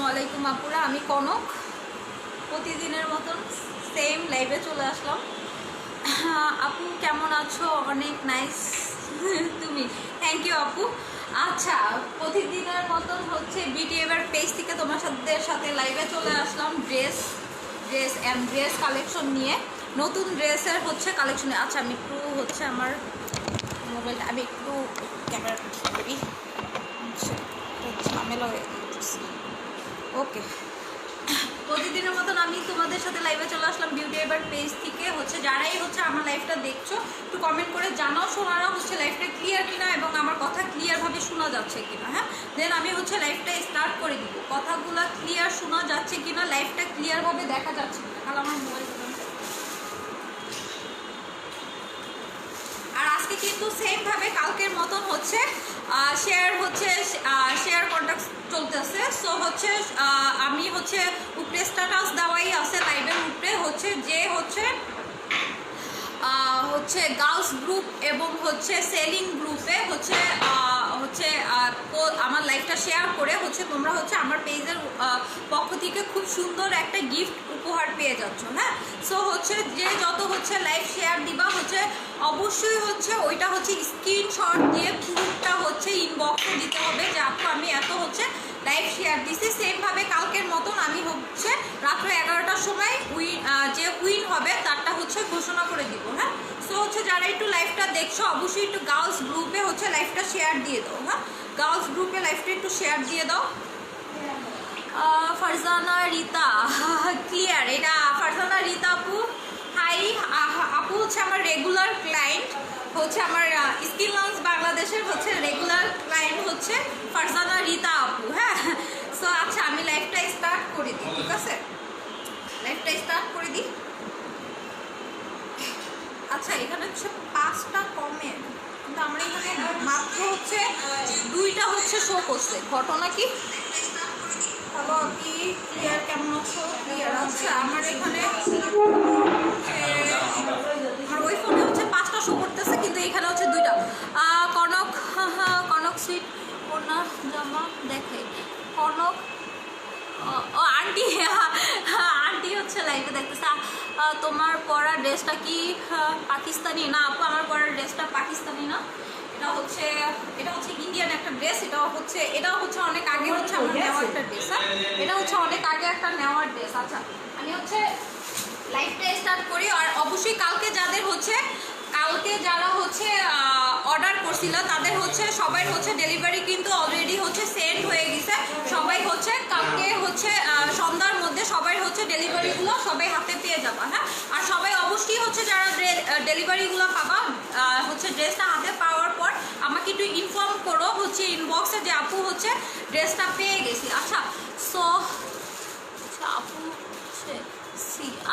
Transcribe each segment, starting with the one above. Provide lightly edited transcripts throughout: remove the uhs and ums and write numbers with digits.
আসসালামু আলাইকুম আপুরা, আমি কনক। প্রতিদিনের মতন সেম লাইভে চলে আসলাম। আপু কেমন আছো? অনেক নাইস তুমি, থ্যাংক ইউ আপু। আচ্ছা, প্রতিদিনের মতন হচ্ছে বিটি এবার পেজ থেকে তোমার সাথে লাইভে চলে আসলাম ড্রেস কালেকশন নিয়ে, নতুন ড্রেসের হচ্ছে কালেকশনে। আচ্ছা, আমি একটু হচ্ছে আমার মোবাইলটা আমি একটু ক্যামেরাটা ঠিক করি, ঝামেলা হয়ে যাচ্ছে। ওকে, প্রতিদিনের মতন আমি তোমাদের সাথে লাইভে চলে আসলাম বিউটি এবার পেজ থেকে। হচ্ছে যারাই হচ্ছে আমার লাইভটা দেখছো একটু কমেন্ট করে জানাও শোনারা হচ্ছে লাইভটা ক্লিয়ার কিনা এবং আমার কথা ক্লিয়ারভাবে শোনা যাচ্ছে কিনা। হ্যাঁ, দেন আমি হচ্ছে লাইভটা স্টার্ট করে দিব। কথাগুলো ক্লিয়ার শোনা যাচ্ছে কিনা, লাইভটা ক্লিয়ারভাবে দেখা যাচ্ছে কিনা। তাহলে আমার মোবাইল, আর আজকে কিন্তু সেমভাবে কালকের মতন হচ্ছে শেয়ার কন্ট্যাক্ট চলতেছে। সো হচ্ছে আমি হচ্ছে উপরে স্ট্যাটাস দেওয়াই আছে লাইভের উপরে, হচ্ছে যে হচ্ছে গার্লস গ্রুপ এবং হচ্ছে সেলিং গ্রুপে হচ্ছে আমার লাইভটা শেয়ার করে হচ্ছে তোমরা হচ্ছে আমার পেজের পক্ষ থেকে খুব সুন্দর একটা গিফট উপহার পেয়ে যাচ্ছ। হ্যাঁ, সো হচ্ছে যে যত হচ্ছে লাইভ শেয়ার দিবা হচ্ছে অবশ্যই হচ্ছে ওইটা হচ্ছে স্ক্রিনশট দিয়ে প্রুফটা হচ্ছে ইনবক্সে দিতে হবে যে আপু আমি এত হচ্ছে লাইভ শেয়ার দিছি। সেমভাবে কালকের মতন আমি হচ্ছে রাত্র 11টার সময় যে উইন হবে তারটা হচ্ছে ঘোষণা করে দিব। হ্যাঁ, সো হচ্ছে যারা একটু লাইভটা দেখছো অবশ্যই একটু গার্লস গ্রুপে হচ্ছে লাইভটা শেয়ার দিয়ে দাও। হ্যাঁ, গার্লস গ্রুপে লাইভটা একটু শেয়ার দিয়ে দাও। ফারজানা রিতা ক্লিয়ার, এটা ফারজানা রিতা আপু। হাই আপু, হচ্ছে আমার রেগুলার ক্লায়েন্ট হচ্ছে আমার স্কিল লঞ্চ বাংলাদেশের হচ্ছে রেগুলার ক্লায়েন্ট হচ্ছে ফারজানা রিতা আপু। হ্যাঁ, সো আচ্ছা আমি লাইভটা স্টার্ট করে দিই। ঠিক আছে, লাইভটা স্টার্ট করে দিই। আচ্ছা, এখানে হচ্ছে 5টা কমে, কিন্তু আমরা এখানে মাত্র হচ্ছে 2টা হচ্ছে শো করছে। ঘটনা কি? হ্যালো আপনি ক্লিয়ার, কেমন আছো? ক্লিয়ার। আচ্ছা, আমার এখানে আমার ওই ফোনে হচ্ছে 5টা শো করতেছে, কিন্তু এখানে হচ্ছে 2টা। কনক সুইট ওনার জামা দেখে কনক। ও আন্টি, আন্টি হচ্ছে লাইভে দেখতেছে। তোমার পরা ড্রেসটা কি পাকিস্তানি? না আপু, আমার পরা ড্রেসটা পাকিস্তানি না, এটা হচ্ছে ইন্ডিয়ান একটা ড্রেস। এটাও হচ্ছে অনেক আগে হচ্ছে আমার নেওয়া একটা ড্রেস। হ্যাঁ, এটা হচ্ছে অনেক আগে একটা নেওয়ার ড্রেস। আচ্ছা, আমি হচ্ছে লাইভটা স্টার্ট করি। আর অবশ্যই কালকে যারা হচ্ছে অর্ডার করছিল তাদের হচ্ছে সবাই হচ্ছে ডেলিভারি কিন্তু অলরেডি হচ্ছে সেন্ড হয়ে গেছে। সবাই হচ্ছে কালকে হচ্ছে সন্ধ্যার মধ্যে সবাই হচ্ছে ডেলিভারিগুলো সবাই হাতে পেয়ে যাবা। হ্যাঁ, আর সবাই অবশ্যই হচ্ছে যারা ডেলিভারিগুলো পাবা হচ্ছে ড্রেসটা হাতে পাওয়ার পর আমাকে একটু ইনফর্ম করো হচ্ছে ইনবক্সে যে আপু হচ্ছে ড্রেসটা পেয়ে গেছি। আচ্ছা, সো আপু হচ্ছে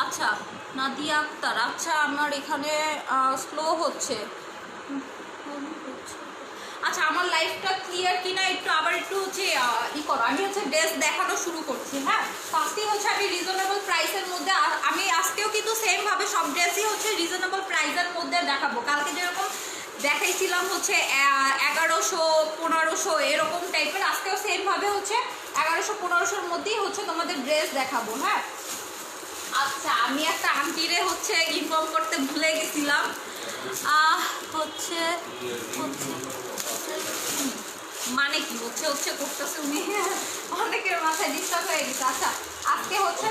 আচ্ছা নাদিয়া আক্তার। আচ্ছা, আমার এখানে স্লো হচ্ছে। আচ্ছা, আমার লাইফটা ক্লিয়ার কিনা একটু আবার একটু হচ্ছে করো। আমি হচ্ছে ড্রেস দেখানো শুরু করছি। হ্যাঁ, ফার্স্টে হচ্ছে আমি রিজনেবল প্রাইসের মধ্যে, আমি আজকেও কিন্তু সেমভাবে সব ড্রেসই হচ্ছে রিজনেবল প্রাইসের মধ্যে দেখাবো। কালকে যেরকম দেখাইছিলাম হচ্ছে 1100 1500 এরকম টাইপের, আজকেও সেমভাবে হচ্ছে 1100 1500-র মধ্যেই হচ্ছে তোমাদের ড্রেস দেখাবো। হ্যাঁ, আচ্ছা, আমি একটা আন্টিরে হচ্ছে ইনফর্ম করতে ভুলে গেছিলাম। হচ্ছে মানে কি হচ্ছে করতেছে উনি, অনেকের মাথায় ডিস্টার্ব হয়ে গেছে। আচ্ছা, আজকে হচ্ছে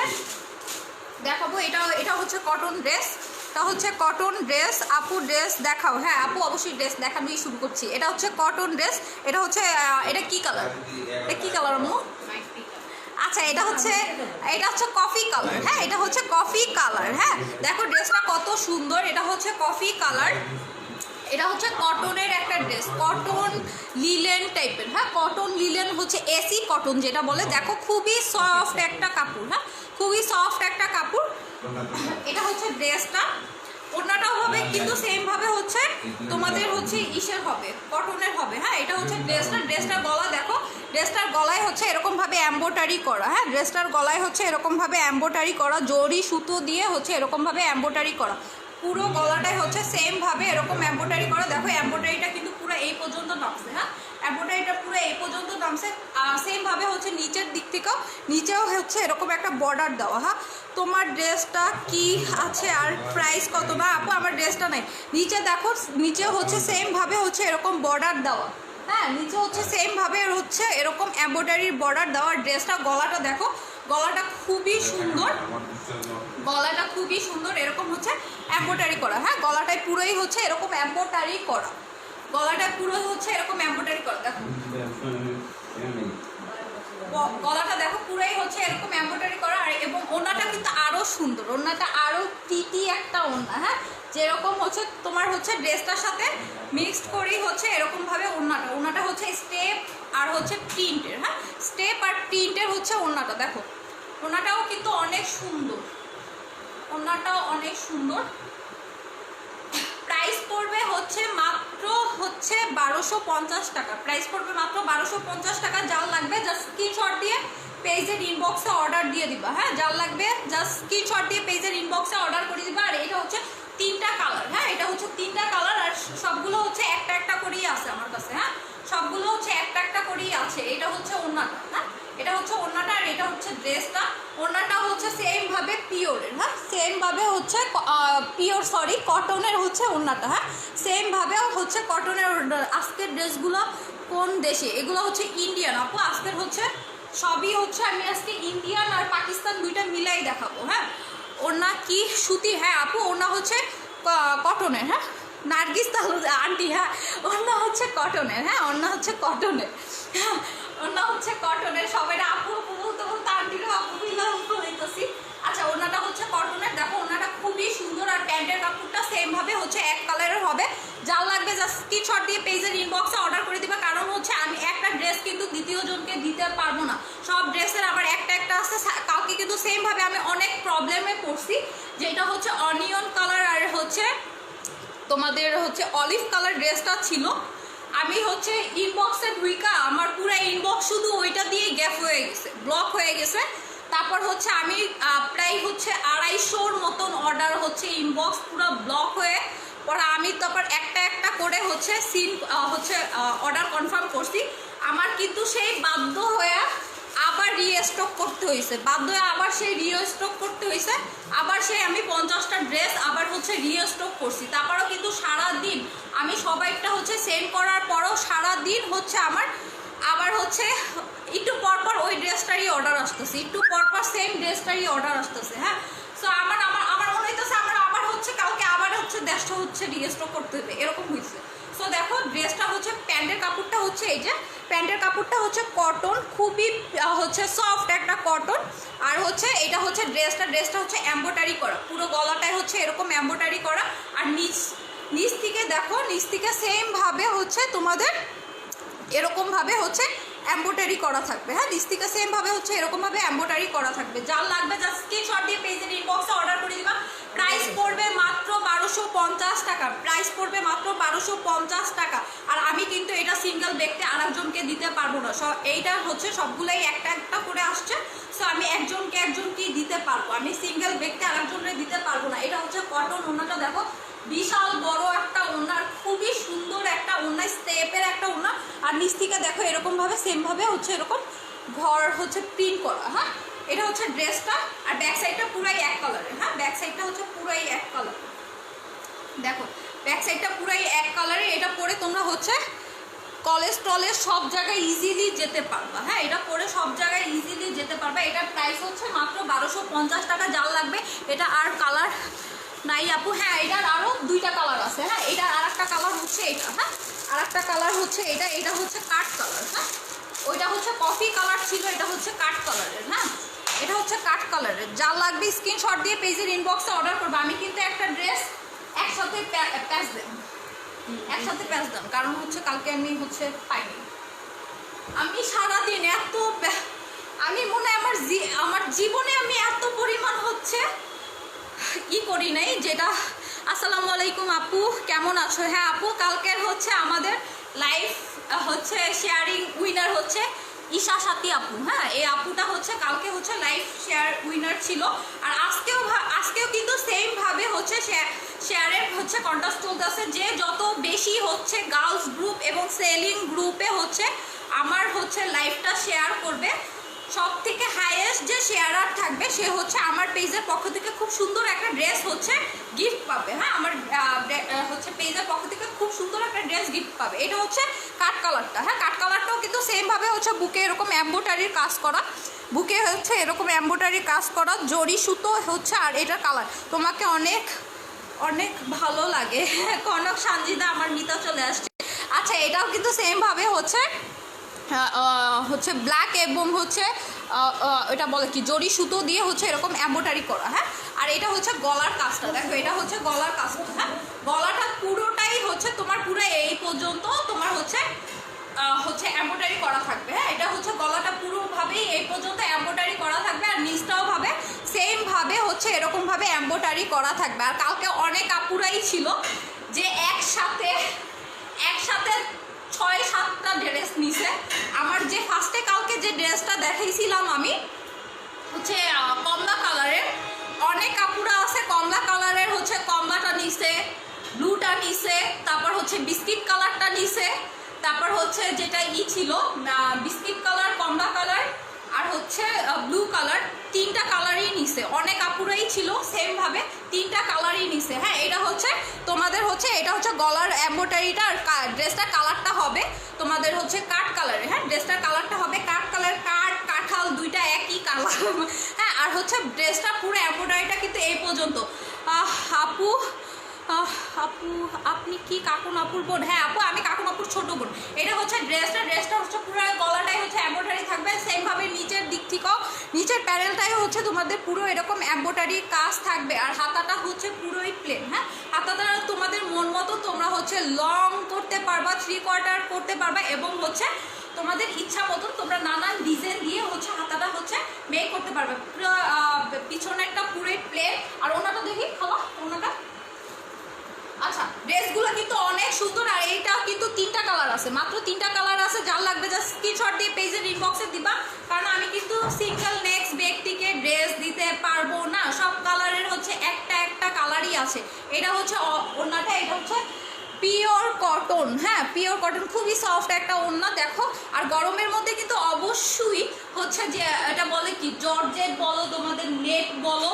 দেখাবো এটা হচ্ছে কটন ড্রেস। এটা হচ্ছে কটন ড্রেস। আপু ড্রেস দেখাও। হ্যাঁ আপু, অবশ্যই ড্রেস দেখানোই শুরু করছি। এটা হচ্ছে কটন ড্রেস। এটা হচ্ছে এটা কি কালার? এটা কি কালার আম্মু? আচ্ছা, এটা হচ্ছে কফি কালার। হ্যাঁ, এটা হচ্ছে কফি কালার। হ্যাঁ, দেখো ড্রেসটা কত সুন্দর। এটা হচ্ছে কফি কালার। এটা হচ্ছে কটনের একটা ড্রেস, কটন লিলেন টাইপের। হ্যাঁ, কটন লিলেন হচ্ছে এসি কটন যেটা বলে। দেখো খুবই সফট একটা কাপড়। হ্যাঁ, খুবই সফট একটা কাপড়। এটা হচ্ছে ড্রেসটা। ওড়নাটাও হবে কিন্তু সেমভাবে হচ্ছে তোমাদের হচ্ছে ইসের হবে, কটনের হবে। হ্যাঁ, এটা হচ্ছে ড্রেসটার গলা দেখো, ড্রেসটার গলায় হচ্ছে এরকমভাবে এম্বোটারি করা। হ্যাঁ, ড্রেসটার গলায় হচ্ছে এরকমভাবে এম্বোটারি করা, জরি সুতো দিয়ে হচ্ছে এরকমভাবে এম্বোটারি করা। পুরো গলাটাই হচ্ছে সেমভাবে এরকম এম্বোটারি করা। দেখো এম্বোটারিটা কিন্তু পুরো এই পর্যন্ত নামছে। হ্যাঁ, এমব্রয়ডারিটা পুরো এই পর্যন্ত নামছে। সেম ভাবে হচ্ছে নিচের দিক থেকেও নিচেও হচ্ছে এরকম একটা বর্ডার দেওয়া। হ্যাঁ, তোমার ড্রেসটা কি আছে আর প্রাইস কত? বা আপু আমার ড্রেসটা নেই, নিচে দেখো নিচেও হচ্ছে সেম ভাবে হচ্ছে এরকম বর্ডার দেওয়া। হ্যাঁ, নিচে হচ্ছে সেম ভাবে হচ্ছে এরকম এমব্রয়ডারির বর্ডার দেওয়া। ড্রেসটা গলাটা দেখো, গলাটা খুবই সুন্দর, গলাটা খুবই সুন্দর, এরকম হচ্ছে এমব্রয়ডারি করা। হ্যাঁ, গলাটায় পুরোই হচ্ছে এরকম এমব্রয়ডারি করা, গলাটা পুরো হচ্ছে এরকম এমব্রয়ডারি করা। দেখো গলাটা দেখো পুরোই হচ্ছে এরকম এমব্রয়ডারি করা। আর এবং ওড়নাটা কিন্তু আরো সুন্দর, ওড়নাটা আরো তিতি একটা ওড়না। হ্যাঁ, যেরকম হচ্ছে তোমার হচ্ছে ড্রেসটার সাথে মিক্সড করেই হচ্ছে এরকম ভাবে ওড়নাটা হচ্ছে স্টেপ আর হচ্ছে প্রিন্টের। হ্যাঁ, স্টেপ আর প্রিন্টের হচ্ছে ওড়নাটা। দেখো ওড়নাটাও কিন্তু অনেক সুন্দর, ওড়নাটাও অনেক সুন্দর। প্রাইস পড়বে হচ্ছে মাত্র হচ্ছে 1250 টাকা, প্রাইস পড়বে মাত্র 1250 টাকা। যার লাগবে জাস্ট স্ক্রিনশট দিয়ে পেজের ইনবক্সে অর্ডার দিয়ে দিবা। হ্যাঁ, যার লাগবে জাস্ট স্ক্রিনশট দিয়ে পেজের ইনবক্সে অর্ডার করে দিবা। আর এটা হচ্ছে 3টা কালার। হ্যাঁ, এটা হচ্ছে 3টা কালার আর সবগুলো হচ্ছে একটা একটা করেই আছে আমার কাছে। হ্যাঁ, সবগুলো হচ্ছে একটা একটা করেই আছে। এটা হচ্ছে ওড়নাটা। হ্যাঁ, এটা হচ্ছে ওড়নাটা আর এটা হচ্ছে ড্রেসটা। ওড়নাটা হচ্ছে সেম ভাবে পিওরের। হ্যাঁ, সেম ভাবে হচ্ছে পিওর সরি কটনের হচ্ছে ওড়নাটা। হ্যাঁ, সেম ভাবে হচ্ছে কটনের। আজকের ড্রেসগুলো কোন দেশে? এগুলো হচ্ছে ইন্ডিয়ান আপু। আজকের হচ্ছে সবই হচ্ছে আমি আজকে ইন্ডিয়ান আর পাকিস্তান দুইটা মিলাই দেখাবো। হ্যাঁ, ওড়না কি সুতি? হ্যাঁ আপু, ওড়না হচ্ছে কটনের। হ্যাঁ, নার্গিস তাহলে আন্টি। হ্যাঁ, ওড়না হচ্ছে কটনের। হ্যাঁ, ওড়না হচ্ছে কটনের। হ্যাঁ, ওড়না হচ্ছে কটনের। সবাই আপু আপু বলতে বলতে আন্টিরও আপু বলতেছি। আচ্ছা, ওড়নাটা হচ্ছে কটনের। দেখো ওড়নাটা খুবই সুন্দর আর প্যান্টের কাপড়টা সেম ভাবে হচ্ছে এক কালারের হবে। যাও লাগবে জাস্ট স্ক্রিনশট দিয়ে পেজের ইনবক্সে অর্ডার করে দিবা। কারণ হচ্ছে আমি একটা ড্রেস কিন্তু দ্বিতীয় জনকে দিতে পারবো না, সব ড্রেসের আবার একটা একটা আছে। কাউকে কিন্তু সেম ভাবে আমি অনেক প্রবলেমে পড়ছি, যেটা হচ্ছে অনিয়ন কালার আর হচ্ছে তোমাদের হচ্ছে অলিভ কালার ড্রেসটা ছিল। আমি হচ্ছে ইনবক্সে ঢুইকা আমার পুরো ইনবক্স শুধু ওইটা দিয়ে গ্যাপ হয়ে গেছে, ব্লক হয়ে গেছে। তারপর হচ্ছে আমি প্রায় হচ্ছে 250-র মতন অর্ডার হচ্ছে ইনবক্স পুরো ব্লক হয়ে পরে আমি তারপর একটা একটা করে হচ্ছে অর্ডার কনফার্ম করছি। আমার কিন্তু সেই বাধ্য হয়ে আবার রিস্টক করতে হয়েছে, বাধ্য হয়ে আবার সেই রিস্টক করতে হয়েছে। আবার সেই আমি 50টা ড্রেস আবার হচ্ছে রিস্টক করছি। তারপরেও কিন্তু সারাদিন আমি সবাইটা হচ্ছে সেন্ড করার পরও সারাদিন হচ্ছে আমার আবার হচ্ছে একটু পরপর ওই ড্রেসটারই অর্ডার আসতেছে, একটু পরপর সেম ড্রেসটারই অর্ডার আসতেছে। হ্যাঁ, সো আমার আমার আমার মনে হইতেছে আমার আবার হচ্ছে কালকে আবার হচ্ছে ড্রেসটা হচ্ছে রিস্টক করতে হবে, এরকম হয়েছে। সো দেখো ড্রেসটা হচ্ছে প্যান্টের কাপড়টা হচ্ছে এই যে প্যান্টের কাপড়টা হচ্ছে কটন, খুবই হচ্ছে সফট একটা কটন। আর হচ্ছে এটা হচ্ছে ড্রেসটা হচ্ছে এমব্রয়ডারি করা, পুরো গলাটায় হচ্ছে এরকম এমব্রয়ডারি করা। আর নিচ থেকে দেখো, নিচ থেকে সেম ভাবে হচ্ছে তোমাদের এরকম ভাবে হচ্ছে এমব্রয়ডারি করা থাকবে। হ্যাঁ, নিচ থেকে সেম ভাবে হচ্ছে এরকম ভাবে এমব্রয়ডারি করা থাকবে। যার লাগবে জাস্ট স্ক্রিনশট দিয়ে পেজের ইনবক্সে অর্ডার করে দিবা। প্রাইস পড়বে মাত্র 1250 টাকা, প্রাইস পড়বে মাত্র 1250 টাকা। আর আমি কিন্তু এটা সিঙ্গেল ব্যক্তি আরেকজনকে দিতে পারবো না, এইটা হচ্ছে সবগুলাই একটা একটা করে আসছে। সো আমি একজনকেই দিতে পারবো, আমি সিঙ্গেল ব্যক্তি আরেকজনকে দিতে পারবো না। এটা হচ্ছে কটন। ওড়নাটা দেখো বিশাল বড় একটা ওড়না, খুবই সুন্দর একটা ওড়না, স্টেপের একটা ওড়না। আর নিচ থেকে দেখো এরকম ভাবে সেম ভাবে হচ্ছে এরকম ঘর হচ্ছে প্রিন্ট করা। হ্যাঁ, এটা হচ্ছে ড্রেসটা। আর ব্যাক সাইডটা পুরাই এক কালারের। হ্যাঁ, ব্যাক সাইডটা হচ্ছে পুরাই এক কালার। দেখো ব্যাক সাইডটা পুরাই এক কালারের। এটা পরে তোমরা হচ্ছে কলেজ টলেজ সব জায়গায় ইজিলি যেতে পারবা। হ্যাঁ, এটা পরে সব জায়গায় ইজিলি যেতে পারবা। এটার প্রাইস হচ্ছে মাত্র 1250 টাকা। যার লাগবে এটা আর কালার নাই আপু। হ্যাঁ, এটার আরও 2টা কালার আছে। হ্যাঁ, এটার আর একটা কালার হচ্ছে এটা। হ্যাঁ, আর একটা কালার হচ্ছে এটা হচ্ছে কাঠ কালার। হ্যাঁ, ওইটা হচ্ছে কফি কালার ছিল, এটা হচ্ছে কাঠ কালারের। হ্যাঁ, এটা হচ্ছে কাঠ কালারের। যার লাগবে স্ক্রিনশট দিয়ে পেজের ইনবক্সে অর্ডার করবো। আমি কিন্তু একটা ড্রেস একসাথে প্যাচ দেন কারণ হচ্ছে কালকে আমি হচ্ছে পাইনি। আমি সারাদিন আমি মনে হয় আমার জীবনে আমি এত পরিমাণ হচ্ছে করি নাই যেটা। আসসালামু আলাইকুম আপু, কেমন আছো? হ্যাঁ আপু, কালকের হচ্ছে আমাদের লাইভ হচ্ছে শেয়ারিং উইনার হচ্ছে ঈশা সাথী আপু। হ্যাঁ, এই আপুটা হচ্ছে কালকে হচ্ছে লাইভ শেয়ার উইনার ছিল। আর আজকেও কিন্তু সেম ভাবে হচ্ছে শেয়ারের হচ্ছে কন্টেস্ট চলতেছে, যে যত বেশি হচ্ছে গার্লস গ্রুপ এবং সেলিং গ্রুপে হচ্ছে আমার হচ্ছে লাইভটা শেয়ার করবে, সব থেকে হাইয়েস্ট যে শেয়ারার থাকবে সে হচ্ছে আমার পেজের পক্ষ থেকে খুব সুন্দর একটা ড্রেস হচ্ছে গিফট পাবে। হ্যাঁ, আমার হচ্ছে পেজের পক্ষ থেকে খুব সুন্দর একটা ড্রেস গিফট পাবে। এটা হচ্ছে কাট কালারটা। হ্যাঁ, কাট কালারটাও কিন্তু সেমভাবে হচ্ছে বুকে এরকম এমব্রয়ডারির কাজ করা, বুকে হচ্ছে এরকম এমব্রয়ডারি কাজ করা, জরি সুতো হচ্ছে। আর এটার কালার তোমাকে অনেক অনেক ভালো লাগে। কনক সানজিদা আমার মিতা চলে আসছে। আচ্ছা, এটাও কিন্তু সেমভাবে হচ্ছে হচ্ছে ব্ল্যাক এবং হচ্ছে এটা বলে কি জরি সুতো দিয়ে হচ্ছে এরকম এমব্রয়ডারি করা। হ্যাঁ, আর এটা হচ্ছে গলার কাজটা, দেখো এটা হচ্ছে গলার কাজটা। হ্যাঁ, গলাটা পুরোটাই হচ্ছে তোমার পুরো এই পর্যন্ত তোমার হচ্ছে এমব্রয়ডারি করা থাকবে। হ্যাঁ, এটা হচ্ছে গলাটা পুরোভাবেই এই পর্যন্ত এমব্রয়ডারি করা থাকবে, আর নিচটাও ভাবে সেম ভাবে হচ্ছে এরকম ভাবে এমব্রয়ডারি করা থাকবে। আর কালকে অনেক আপুরাই ছিল যে একসাথে 6-7টা ড্রেস নিছে। আমার যে ফার্স্টে কালকে যে ড্রেসটা দেখাইছিলাম আমি হচ্ছে কমলা কালারের, অনেক কাপড়া আছে কমলা কালারের হচ্ছে কমলাটা নিছে, ব্লুটা নিছে, তারপর হচ্ছে বিস্কিট কালারটা নিছে, তারপর হচ্ছে যেটা ছিল বিস্কিট কালার, কমলা কালার আর হচ্ছে ব্লু কালার, 3টা কালারই নিছে। অনেক আপুরাই ছিল সেম ভাবে 3টা কালারই নিছে। হ্যাঁ, এটা হচ্ছে তোমাদের হচ্ছে এটা হচ্ছে গলার এমব্রয়ডারিটা, আর ড্রেসটার কালারটা হবে তোমাদের হচ্ছে কাঠ কালারে। হ্যাঁ, ড্রেসটার কালারটা হবে কাঠ কালার, কাঠাল দুইটা একই কালার। হ্যাঁ, আর হচ্ছে ড্রেসটা পুরো এমব্রয়ডারিটা কিন্তু এই পর্যন্ত। আপু আপনি কি কাকুন আপুর বোন? হ্যাঁ আপু, আমি কাকুন আপুর ছোট বোন। এটা হচ্ছে ড্রেসটা হচ্ছে পুরো গলাটাই হচ্ছে এমব্রয়ডারি থাকবে, সেম ভাবে নিচের দিক থেকেও নিচের প্যানেলটাই হচ্ছে তোমাদের পুরো এরকম এমব্রয়ডারি কাজ থাকবে। আর হাতাটা হচ্ছে পুরোই প্লেন। হ্যাঁ, হাতাটা তোমাদের মন মতো তোমরা হচ্ছে লং করতে পারবা, 3/4 করতে পারবা, এবং হচ্ছে তোমাদের ইচ্ছা মতন তোমরা নানান ডিজাইন দিয়ে হচ্ছে হাতাটা হচ্ছে মেক করতে পারবে। পুরো পিছনেরটা পুরোই প্লেন। আর ওনাটা দেখি খাওয়া ওনাটা। আচ্ছা, ড্রেসগুলো কিন্তু অনেক সুন্দর। আর এইটা কিন্তু 3টা কালার আছে, মাত্র 3টা কালার আছে। যার লাগবে জাস্ট স্ক্রিনশট দিয়ে পেজের ইনবক্সে দিবা, কারণ আমি কিন্তু সিঙ্গেল নেক্সট ব্যক্তিকে ড্রেস দিতে পারবো না। সব কালারের হচ্ছে একটা কালারই আছে। এটা হচ্ছে ওড়নাটা, এটা হচ্ছে পিওর কটন। হ্যাঁ, পিওর কটন, খুবই সফট একটা ওড়না দেখো। আর গরমের মধ্যে কিন্তু অবশ্যই হচ্ছে যে এটা বলে কি জর্জেট বলো, তোমাদের নেট বলো,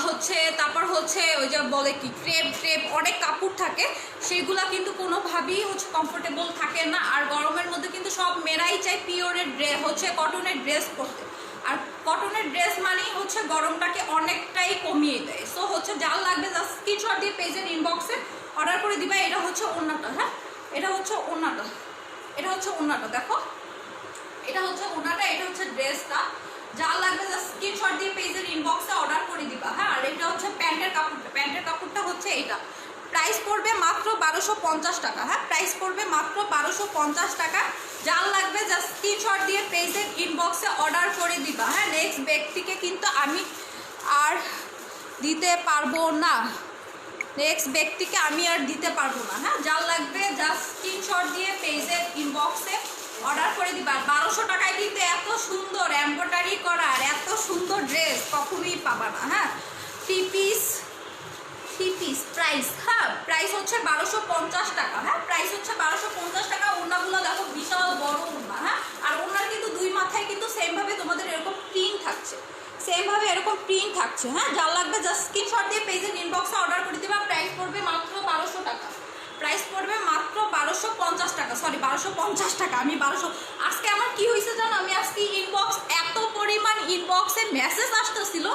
হচ্ছে তারপর হচ্ছে ওই যে বলে কি ক্রেপ অনেক কাপড় থাকে, সেগুলা কিন্তু কোনোভাবেই হচ্ছে কমফোর্টেবল থাকে না। আর গরমের মধ্যে কিন্তু সব মেয়েরাই চাই পিওরের হচ্ছে কটনের ড্রেস পরতে। আর কটনের ড্রেস মানেই হচ্ছে গরমটাকে অনেকটাই কমিয়ে দেয়। সো হচ্ছে যার লাগবে জাস্ট স্ক্রিনশট দিয়ে পেজের ইনবক্সে অর্ডার করে দিবা। এটা হচ্ছে ওড়নাটা। হ্যাঁ, এটা হচ্ছে ওড়নাটা দেখো, এটা হচ্ছে ওড়নাটা, এটা হচ্ছে ড্রেসটা। যার লাগবে জাস্ট স্ক্রিনশট দিয়ে পেজের ইনবক্সে অর্ডার করে দিবা। হ্যাঁ, আর এটা হচ্ছে প্যান্টের কাপড়টা হচ্ছে এটা। প্রাইস পড়বে মাত্র 1250 টাকা। হ্যাঁ, প্রাইস পড়বে মাত্র 1250 টাকা। যার লাগবে জাস্ট স্ক্রিনশট দিয়ে পেজের ইনবক্সে অর্ডার করে দিবা। হ্যাঁ, নেক্সট ব্যক্তিকে কিন্তু আমি আর দিতে পারবো না, হ্যাঁ, যার লাগবে জাস্ট স্ক্রিনশট দিয়ে পেজের ইনবক্সে অর্ডার করে দিবা। 1200 টাকায় কিন্তু এত সুন্দর এমব্রয়ডারি করা আর এত সুন্দর ড্রেস কখনোই পাবা না। হ্যাঁ, থ্রি পিস প্রাইস। হ্যাঁ, প্রাইস হচ্ছে 1250 টাকা। হ্যাঁ, প্রাইস হচ্ছে 1250 টাকা। ওড়নাগুলো দেখো বিশাল বড় ওড়না। হ্যাঁ, আর ওড়নার কিন্তু দুই মাথায় কিন্তু সেমভাবে তোমাদের এরকম প্রিন্ট থাকছে, হ্যাঁ, যার লাগবে জাস্ট স্ক্রিনশট দিয়ে পেজের ইনবক্সে অর্ডার করে দিবা। প্রাইস পড়বে মাত্র 1200 টাকা। প্রাইস পড়বে মাত্র 1250 টাকা, সরি 1250 টাকা। আমি 1200, আজকে আমার কি হয়েছে জানো, আমি আজকে ইনবক্স এত পরিমাণ ইনবক্সে মেসেজ আসতেছিল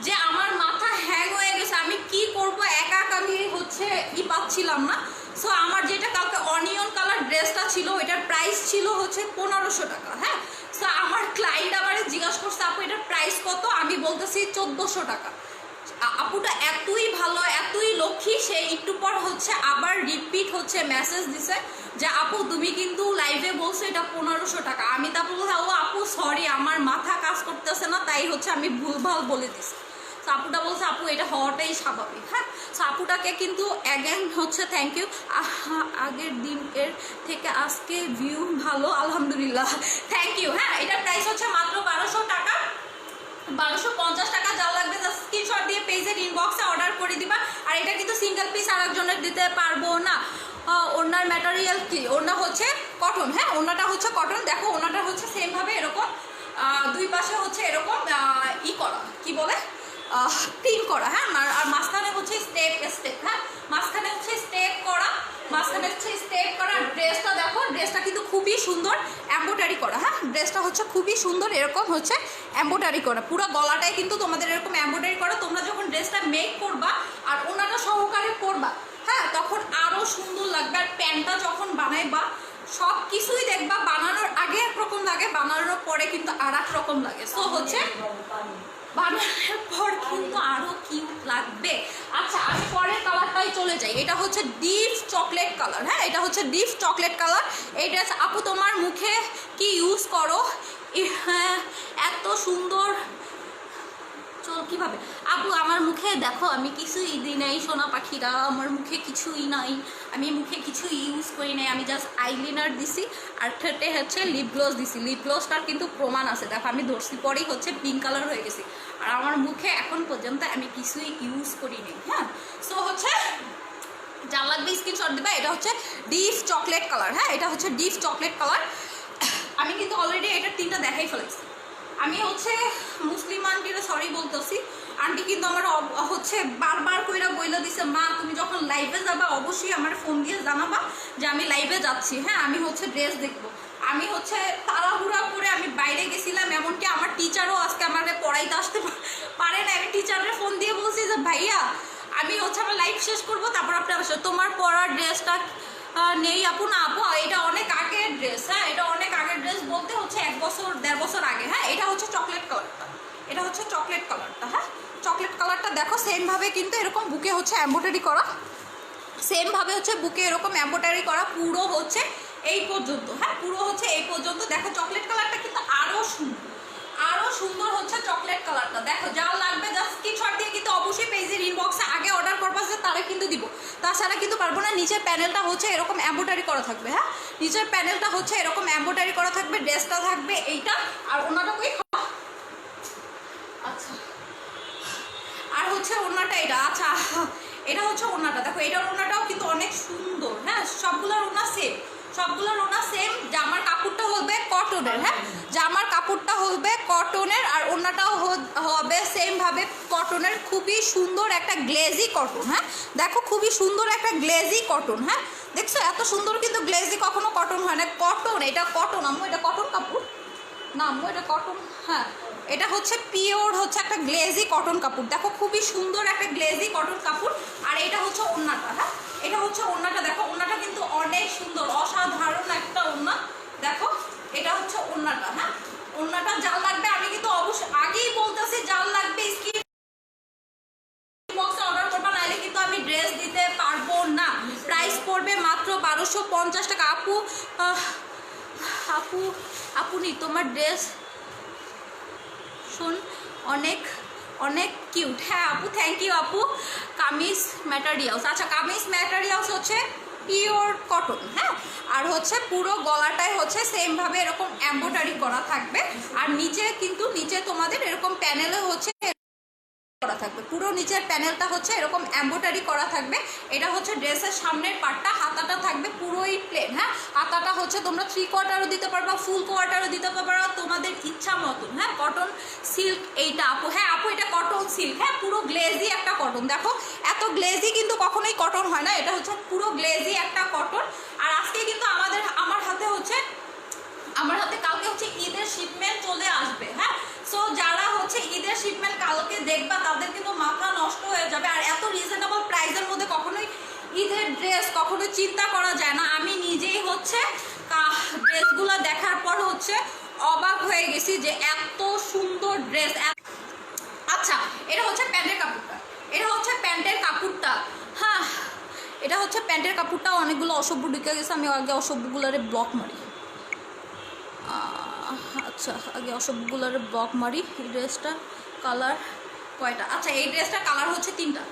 যে আমার মাথা হ্যাং হয়ে গেছে। আমি কি করব, একা আমি হচ্ছে পাচ্ছিলাম না। সো আমার যেটা কালকে অনিয়ন কালার ড্রেসটা ছিল, এটার প্রাইস ছিল হচ্ছে 1500 টাকা। হ্যাঁ, সো আমার ক্লায়েন্ট আমারে জিজ্ঞাসা করছে আপু এটার প্রাইস কত, আমি বলতেছি 1400 টাকা। আপুটা এতই ভালো, এতই লক্ষ্মী, সে একটু পর হচ্ছে আবার রিপিট হচ্ছে মেসেজ দিছে যে আপু তুমি কিন্তু লাইভে বলছো এটা 1500 টাকা। আমি তারপর বলছি ও আপু সরি, আমার মাথা কাজ করতেছে না, তাই হচ্ছে আমি ভুলভাল বলে দিছি। সো আপুটা বলছে আপু এটা হওয়াটাই স্বাভাবিক। হ্যাঁ, সো আপুটাকে কিন্তু অ্যাগেন হচ্ছে থ্যাংক ইউ। আগের দিনের থেকে আজকে ভিউ ভালো আলহামদুলিল্লাহ, থ্যাংক ইউ। হ্যাঁ, এটার প্রাইস হচ্ছে মাত্র 1200 টাকা, 1250 টাকা। যা লাগবে জাস্ট স্ক্রিনশট দিয়ে পেজের ইনবক্সে অর্ডার করে দিবা। আর এটা কিন্তু সিঙ্গেল পিস আর একজনের দিতে পারবো না। ওনার ম্যাটেরিয়াল কি, ওনা হচ্ছে কটন। হ্যাঁ, ওনাটা হচ্ছে কটন। দেখো ওনাটা হচ্ছে সেমভাবে এরকম দুই পাশে হচ্ছে এরকম করা, কি বলে, প্রিন্ট করা। হ্যাঁ, আর মাঝখানে হচ্ছে স্টেপ স্টেপ। হ্যাঁ, মাঝখানে হচ্ছে স্টেপ করা, মাঝখানে হচ্ছে স্টেপ করা। ড্রেসটা দেখো, ড্রেসটা কিন্তু খুবই সুন্দর এমব্রয়ডারি করা। হ্যাঁ, ড্রেসটা হচ্ছে খুবই সুন্দর, এরকম হচ্ছে এমব্রয়ডারি করা। পুরো গলাটাই কিন্তু তোমাদের এরকম এমব্রয়ডারি করা। তোমরা যখন ড্রেসটা মেক করবা আর ওনাটা সহকারে করবা, হ্যাঁ, তখন আরও সুন্দর লাগবে। আর প্যান্টটা যখন বানাইবা সব কিছুই দেখবা বানানোর আগে একরকম লাগে, বানানোর পরে কিন্তু আর এক রকম লাগে। সো হচ্ছে বানানোর পর কিন্তু আরো কিউট লাগবে। আচ্ছা, আমি পরের কালারটাই চলে যাই। এটা হচ্ছে ডিপ চকলেট কালার। হ্যাঁ, এটা হচ্ছে ডিপ চকলেট কালার। এই ড্রেস আপু তোমার মুখে কি ইউজ করো? হ্যাঁ, এত সুন্দর কিভাবে আপু? আমার মুখে দেখো, আমি কিছুই দিই নাই সোনা পাখিরা, আমার মুখে কিছুই নাই, আমি মুখে কিছু ইউজ করি নাই। আমি জাস্ট আইলাইনার দিছি আর ঠেটে হচ্ছে লিপ গ্লস দিছি। লিপ গ্লসটার কিন্তু প্রমাণ আছে, দেখো আমি ধরছি পরেই হচ্ছে পিঙ্ক কালার হয়ে গেছি। আর আমার মুখে এখন পর্যন্ত আমি কিছুই ইউজ করি নি। হ্যাঁ, সো হচ্ছে যা লাগবে স্ক্রিনশট দিবা। এটা হচ্ছে ডিপ চকলেট কালার। হ্যাঁ, এটা হচ্ছে ডিপ চকলেট কালার। আমি কিন্তু অলরেডি এটার তিনটা দেখাই ফেলেছি। আমি হচ্ছে মুসলিম আন্টিরা সরি বলতেছি, আন্টি কিন্তু আমার হচ্ছে বারবার কইরা বইলা দিছে, মা তুমি যখন লাইভে যাবা অবশ্যই আমার ফোন দিয়ে জানাবা যে আমি লাইভে যাচ্ছি। হ্যাঁ, আমি হচ্ছে ড্রেস দেখবো। আমি হচ্ছে তাড়াহুড়া করে আমি বাইরে গেছিলাম, এমনকি আমার টিচারও আজকে আমাকে পড়াইতে আসতে পারে না। আমি টিচারের ফোন দিয়ে বলছি যে ভাইয়া আমি হচ্ছে আমার লাইভ শেষ করবো, তারপর আপনি আসো। তোমার পরার ড্রেসটা নেই আপু? না আপু, এটা অনেক আগের ড্রেস। হ্যাঁ, এটা অনেক আগের ড্রেস বলতে হচ্ছে 1 বছর 1.5 বছর আগে। হ্যাঁ, এটা হচ্ছে চকলেট কালারটা, এটা হচ্ছে চকলেট কালারটা। হ্যাঁ, চকলেট কালারটা দেখো সেমভাবে কিন্তু এরকম বুকে হচ্ছে এমব্রয়ডারি করা, সেমভাবে হচ্ছে বুকে এরকম এমব্রয়ডারি করা পুরো হচ্ছে এই পর্যন্ত। হ্যাঁ, পুরো হচ্ছে এই পর্যন্ত। দেখো চকলেট কালারটা কিন্তু আরও সুন্দর, আরও সুন্দর হচ্ছে চকলেট কালারটা। দেখো যা লাগবে জাস্ট স্ক্রিনশট দিয়ে কিন্তু অবশ্যই পেজের ইনবক্সে আগে অর্ডার করবা, যে তারা কিন্তু দিব, তাছাড়া কিন্তু পারবো না। নিচের প্যানেলটা হচ্ছে এরকম এমব্রয়ডারি করা থাকবে। হ্যাঁ, নিচের প্যানেলটা হচ্ছে এরকম এমব্রয়ডারি করা থাকবে। ড্রেসটা থাকবে এইটা, আর ওনাটা কই, আচ্ছা, আর হচ্ছে ওনাটা এটা। আচ্ছা, এটা হচ্ছে ওনাটা। দেখো এটার ওনাটাও কিন্তু অনেক সুন্দর। হ্যাঁ, সবগুলোর ওনা সেম, সবগুলোর ওনা সেম। জামার কাপড়টা হবে কটনের। হ্যাঁ, জামার কাপড়টা হবে কটনের, আর ওনাটাও হবে সেমভাবে কটনের। খুবই সুন্দর একটা গ্লেজি কটন। হ্যাঁ, দেখো খুবই সুন্দর একটা গ্লেজি কটন। হ্যাঁ, দেখছো এত সুন্দর কিন্তু গ্লেজি কখনো কটন হয় না। কটন, এটা কটন আম্মু, এটা কটন কাপড় না আম্মু, এটা কটন। হ্যাঁ, এটা হচ্ছে পিওর হচ্ছে একটা গ্লেজি কটন কাপড়। দেখো খুবই সুন্দর একটা গ্লেজি কটন কাপড়। আর এটা হচ্ছে ওড়নাটা। হ্যাঁ, এটা হচ্ছে ওড়নাটা। দেখো ওড়নাটা কিন্তু অনেক সুন্দর, অসাধারণ একটা ওড়না। দেখো এটা হচ্ছে ওড়নাটা। হ্যাঁ, ওড়নাটা যা লাগবে আমি কিন্তু অবশ্যই আগেই বলতেছি, যা লাগবে স্ক্রিন বক্সে অর্ডার করবা, নাহলে কিন্তু আমি ড্রেস দিতে পারবো না। প্রাইস পড়বে মাত্র 1250 টাকা। আপু আপু আপনি তোমার ড্রেস শুন অনেক অনেক কিউট। হ্যাঁ আপু, থ্যাংক ইউ আপু। কামিজ ম্যাটেরিয়ালস, আচ্ছা কামিজ ম্যাটেরিয়ালস হচ্ছে পিওর কটন। হ্যাঁ, আর হচ্ছে পুরো গলাটায় হচ্ছে সেমভাবে এরকম এমব্রয়ডারি করা থাকবে। আর নিচে কিন্তু নিচে তোমাদের এরকম প্যানেলে হচ্ছে করা থাকবে, পুরো নিচের প্যানেলটা হচ্ছে এরকম এমব্রয়ডারি করা থাকবে। এটা হচ্ছে ড্রেসের সামনের পার্টটা, হাতাটা থাকবে পুরোই প্লেন। হ্যাঁ, হাতাটা হচ্ছে তোমরা 3/4 দিতে পারবা, ফুল কোয়ার্টারও দিতে পারবা, তোমাদের ইচ্ছা মতন। হ্যাঁ, কটন সিল্ক এইটা আপু। হ্যাঁ আপু, এটা কটন সিল্ক। হ্যাঁ, পুরো গ্লেজি একটা কটন। দেখো এত গ্লেজি কিন্তু কখনোই কটন হয় না, এটা হচ্ছে পুরো গ্লেজি একটা কটন। আর আজকে কিন্তু আমার হাতে কালকে হচ্ছে ঈদের শিপমেন্ট চলে আসবে। হ্যাঁ, সো যারা হচ্ছে ঈদের শিপমেন্ট কালকে দেখবা তাদের কিন্তু মাথা নষ্ট হয়ে যাবে। আর এত রিজনেবল প্রাইসের মধ্যে কখনোই ঈদের ড্রেস কখনোই চিন্তা করা যায় না। আমি নিজেই হচ্ছে ড্রেসগুলো দেখার পর হচ্ছে অবাক হয়ে গেছি যে এত সুন্দর ড্রেস। আচ্ছা, এটা হচ্ছে প্যান্টের কাপড়টা, এটা হচ্ছে প্যান্টের কাপড়টা। হ্যাঁ, এটা হচ্ছে প্যান্টের কাপড়টা। অনেকগুলো অসভ্য ঢুকে গেছে, আমি আগে অসভ্যগুলোরে ব্লক মারি। আচ্ছা, আগে অসবগুলোর ব্লক মারি। এই ড্রেসটার কয়টা? আচ্ছা এই ড্রেসটার কালার হচ্ছে 3টা।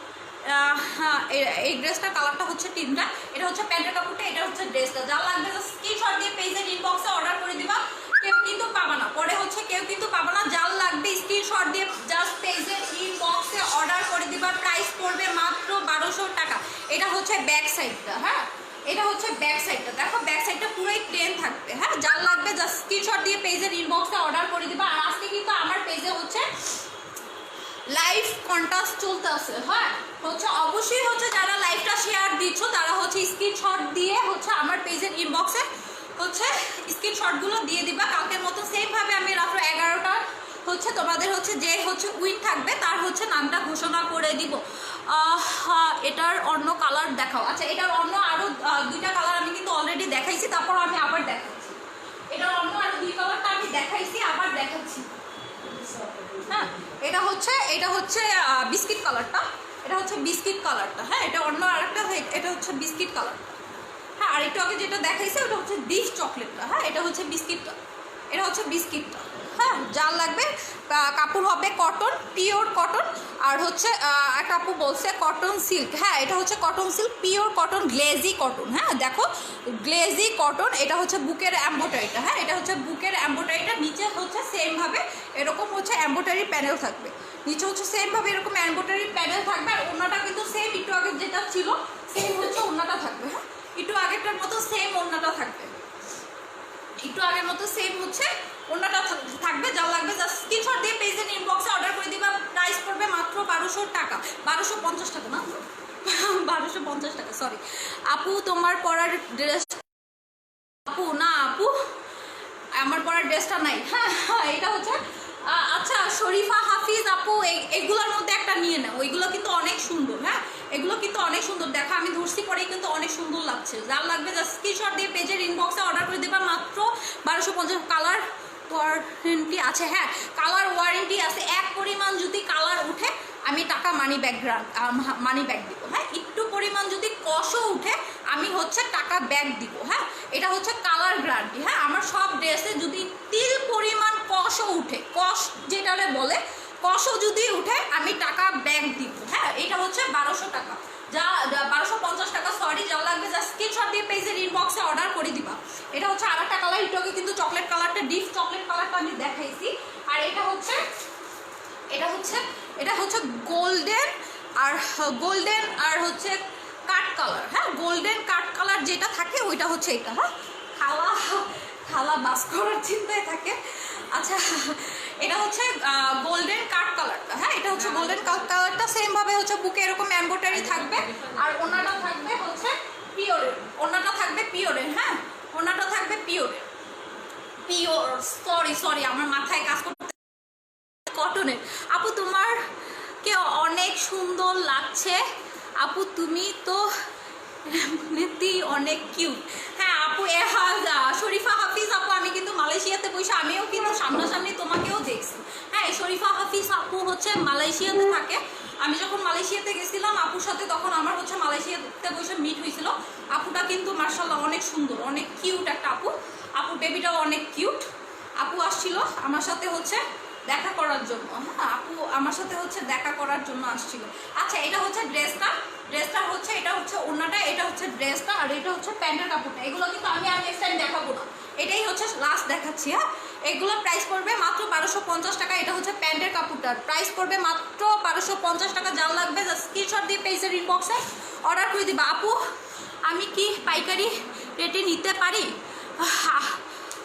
এই ড্রেসটার কালারটা হচ্ছে 3টা। এটা হচ্ছে প্যান্টের কাপড়টা, এটা হচ্ছে ড্রেসটা। যা লাগবে স্ক্রিনশট দিয়ে পেজের ইনবক্সে অর্ডার করে দিবা, কেউ কিন্তু পাবা না, পরে হচ্ছে কেউ কিন্তু পাবা না। যার লাগবে স্ক্রিনশট দিয়ে জাস্ট পেজের ইনবক্সে অর্ডার করে দিবা। প্রাইস পড়বে মাত্র 1200 টাকা। এটা হচ্ছে ব্যাক সাইডটা, হ্যাঁ এটা হচ্ছে ব্যাক সাইডটা, দেখো ব্যাক সাইডটা পুরোই প্লেন থাকবে, হ্যাঁ যার লাগবে জাস্ট স্ক্রিনশট দিয়ে পেজের ইনবক্সে অর্ডার করে দিবা। আর আজকে কিন্তু আমার পেজে হচ্ছে লাইভ কন্টাস্ট চলতে আছে, হ্যাঁ হচ্ছে অবশ্যই হচ্ছে যারা লাইভটা শেয়ার দিচ্ছ তারা হচ্ছে স্ক্রিনশট দিয়ে হচ্ছে আমার পেজের ইনবক্সে হচ্ছে স্ক্রিনশটগুলো দিয়ে দিবা। কালকের মতো সেমভাবে আমি রাত্র 11টা হচ্ছে তোমাদের হচ্ছে যে হচ্ছে উইন থাকবে তার হচ্ছে নামটা ঘোষণা করে দিব। এটার অন্য কালার দেখাও। আচ্ছা এটার অন্য আরও 2টা কালার আমি কিন্তু অলরেডি দেখাইছি, তারপর আমি আবার দেখাচ্ছি। এটার অন্য আরও 2 কালারটা আমি দেখাইছি, আবার দেখাচ্ছি। হ্যাঁ এটা হচ্ছে বিস্কিট কালারটা, এটা হচ্ছে বিস্কিট কালারটা, হ্যাঁ এটা অন্য আরেকটা, এটা হচ্ছে বিস্কিট কালারটা, হ্যাঁ আর একটু আগে যেটা দেখাইছে ওটা হচ্ছে ডিপ চকলেটটা, হ্যাঁ এটা হচ্ছে বিস্কিটটা, এটা হচ্ছে বিস্কিটটা। হ্যাঁ যার লাগবে কাপড় হবে কটন, পিওর কটন। আর হচ্ছে একটা আপু বলছে কটন সিল্ক, হ্যাঁ এটা হচ্ছে cotton silk, pure cotton, glazy cotton, হ্যাঁ দেখো গ্লেজি কটন। এটা হচ্ছে বুকের এম্ব্রয়ডারিটা, হ্যাঁ এটা হচ্ছে বুকের এম্ব্রয়ডারিটা, নিচে হচ্ছে সেমভাবে এরকম হচ্ছে এম্ব্রয়ডারি প্যানেল থাকবে, নিচে হচ্ছে সেমভাবে এরকম এম্ব্রয়ডারি প্যানেল থাকবে। আর ওড়নাটা কিন্তু সেম একটু আগে যেটা ছিল সেম হচ্ছে ওড়নাটা থাকবে, হ্যাঁ একটু আগেরটার মতো সেম ওড়নাটা থাকবে, একটু আগের মতো সেম হচ্ছে ওড়নাটা থাকবে। যা লাগবে জাস্ট স্ক্রিনশট দিয়ে পেজের ইনবক্সে অর্ডার করে দিবা। প্রাইস পড়বে মাত্র 1200 টাকা, 1250 টাকা না 1250 টাকা, সরি। আপু তোমার পরার ড্রেস, আপু না আপু আমার পরার ড্রেসটা নাই, হ্যাঁ এটা হচ্ছে আচ্ছা শরীফা হাফিজ আপু এগুলোর মধ্যে একটা নিয়ে নাও, ওইগুলো কিন্তু অনেক সুন্দর, হ্যাঁ এগুলো কিন্তু অনেক সুন্দর, দেখো আমি ধরছি পরেই কিন্তু অনেক সুন্দর লাগছে। যার লাগবে জাস্ট স্ক্রিনশট দিয়ে পেজের ইনবক্সে অর্ডার করে দেবা মাত্র 1250। কালার ওয়ারেন্টি আছে, হ্যাঁ কালার ওয়ারেন্টি আছে, এক পরিমাণ যদি কালার উঠে আমি টাকা মানি ব্যাগ দিব, হ্যাঁ একটু পরিমাণ যদি কষও উঠে আমি হচ্ছে টাকা ব্যাগ দিব, হ্যাঁ এটা হচ্ছে কালার গ্যারান্টি। হ্যাঁ আমার সব ড্রেসে যদি তিল পরিমাণ কষও উঠে, কষ যেটারে বলে কষও যদি উঠে আমি টাকা ব্যাগ দিব, হ্যাঁ এটা হচ্ছে 1200 টাকা, যা 1250 টাকা, সরি যা লাগবে যা স্ক্রিনশট দিয়ে পেজের ইনবক্সে অর্ডার করে দিবা। এটা হচ্ছে আরেকটা কালার, এটাকে কিন্তু চকলেট কালারটা, ডিপ চকলেট কালারটা আমি দেখাইছি। আর এটা হচ্ছে গোল্ডেন আর হচ্ছে কাট কালার, হ্যাঁ গোল্ডেন কাট কালার যেটা থাকে ওইটা হচ্ছে এটা, হ্যাঁ খালা বাস করার চিন্তায় থাকে। আচ্ছা এটা হচ্ছে গোল্ডেন কাট কালারটা, হ্যাঁ এটা হচ্ছে গোল্ডেন কাট কালারটা, সেম ভাবে হচ্ছে বুকে এরকম এমব্রয়ডারি থাকবে। আর ওনাটা থাকবে হচ্ছে পিওরের, ওনাটা থাকবে পিওরের, হ্যাঁ ওনাটা থাকবে পিওর, সরি আমার মাথায় কাজ করতে, কটনের। আপু তোমার কে অনেক সুন্দর লাগছে আপু, তুমি তো এমনিতেই অনেক কিউট। হ্যাঁ আপু শরীফা হাফিজ আপু আমি কিন্তু মালয়েশিয়াতে বসে আমিও কিন্তু সামনাসামনি তোমাকেও দেখছি, হ্যাঁ শরীফা হাফিজ আপু হচ্ছে মালয়েশিয়াতে থাকে। আমি যখন মালয়েশিয়াতে গেছিলাম আপুর সাথে তখন আমার হচ্ছে মালয়েশিয়াতে বসে মিট হয়েছিল। আপুটা কিন্তু মার্শাল্লাহ অনেক সুন্দর, অনেক কিউট একটা আপুর বেবিটাও অনেক কিউট। আপু আসছিল আমার সাথে হচ্ছে দেখা করার জন্য, হ্যাঁ আপু আমার সাথে হচ্ছে দেখা করার জন্য আসছিল। আচ্ছা এটা হচ্ছে ড্রেসটা হচ্ছে, এটা হচ্ছে ওড়নাটা, এটা হচ্ছে ড্রেসটা, আর এটা হচ্ছে প্যান্টের কাপড়টা। এগুলো কিন্তু আমি নেক্সট টাইম দেখাবো না, এটাই হচ্ছে লাস্ট দেখাচ্ছি। হ্যাঁ এগুলো প্রাইস পড়বে মাত্র 1250 টাকা। এটা হচ্ছে প্যান্টের কাপড়টার প্রাইস পড়বে মাত্র 1250 টাকা। যা লাগবে স্ক্রিনশট দিয়ে পেজের ইনবক্সে অর্ডার করে দিবা। আপু আমি কি পাইকারি রেটে নিতে পারি?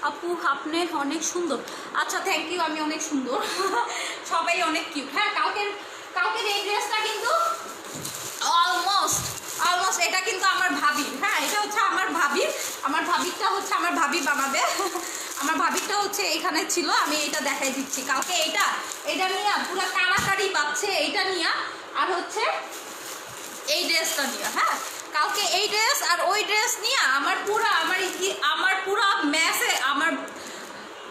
আপু আপনি অনেক সুন্দর। আচ্ছা থ্যাংক ইউ, আমি অনেক সুন্দর সবাই অনেক কিউট। হ্যাঁ কালকের এই ড্রেসটা কিন্তু অলমোস্ট এটা কিন্তু আমার ভাবি, হ্যাঁ এটা হচ্ছে আমার ভাবিরটা হচ্ছে আমার ভাবি বানাবে আমার ভাবিরটা হচ্ছে এখানে ছিল, আমি এটা দেখাই দিচ্ছি। কালকে এটা নিয়ে পুরো কাড়াকাড়ি পাচ্ছে, এইটা নিয়ে আর হচ্ছে এই ড্রেসটা নিয়ে, হ্যাঁ কালকে এই ড্রেস আর ওই ড্রেস নিয়ে আমার পুরা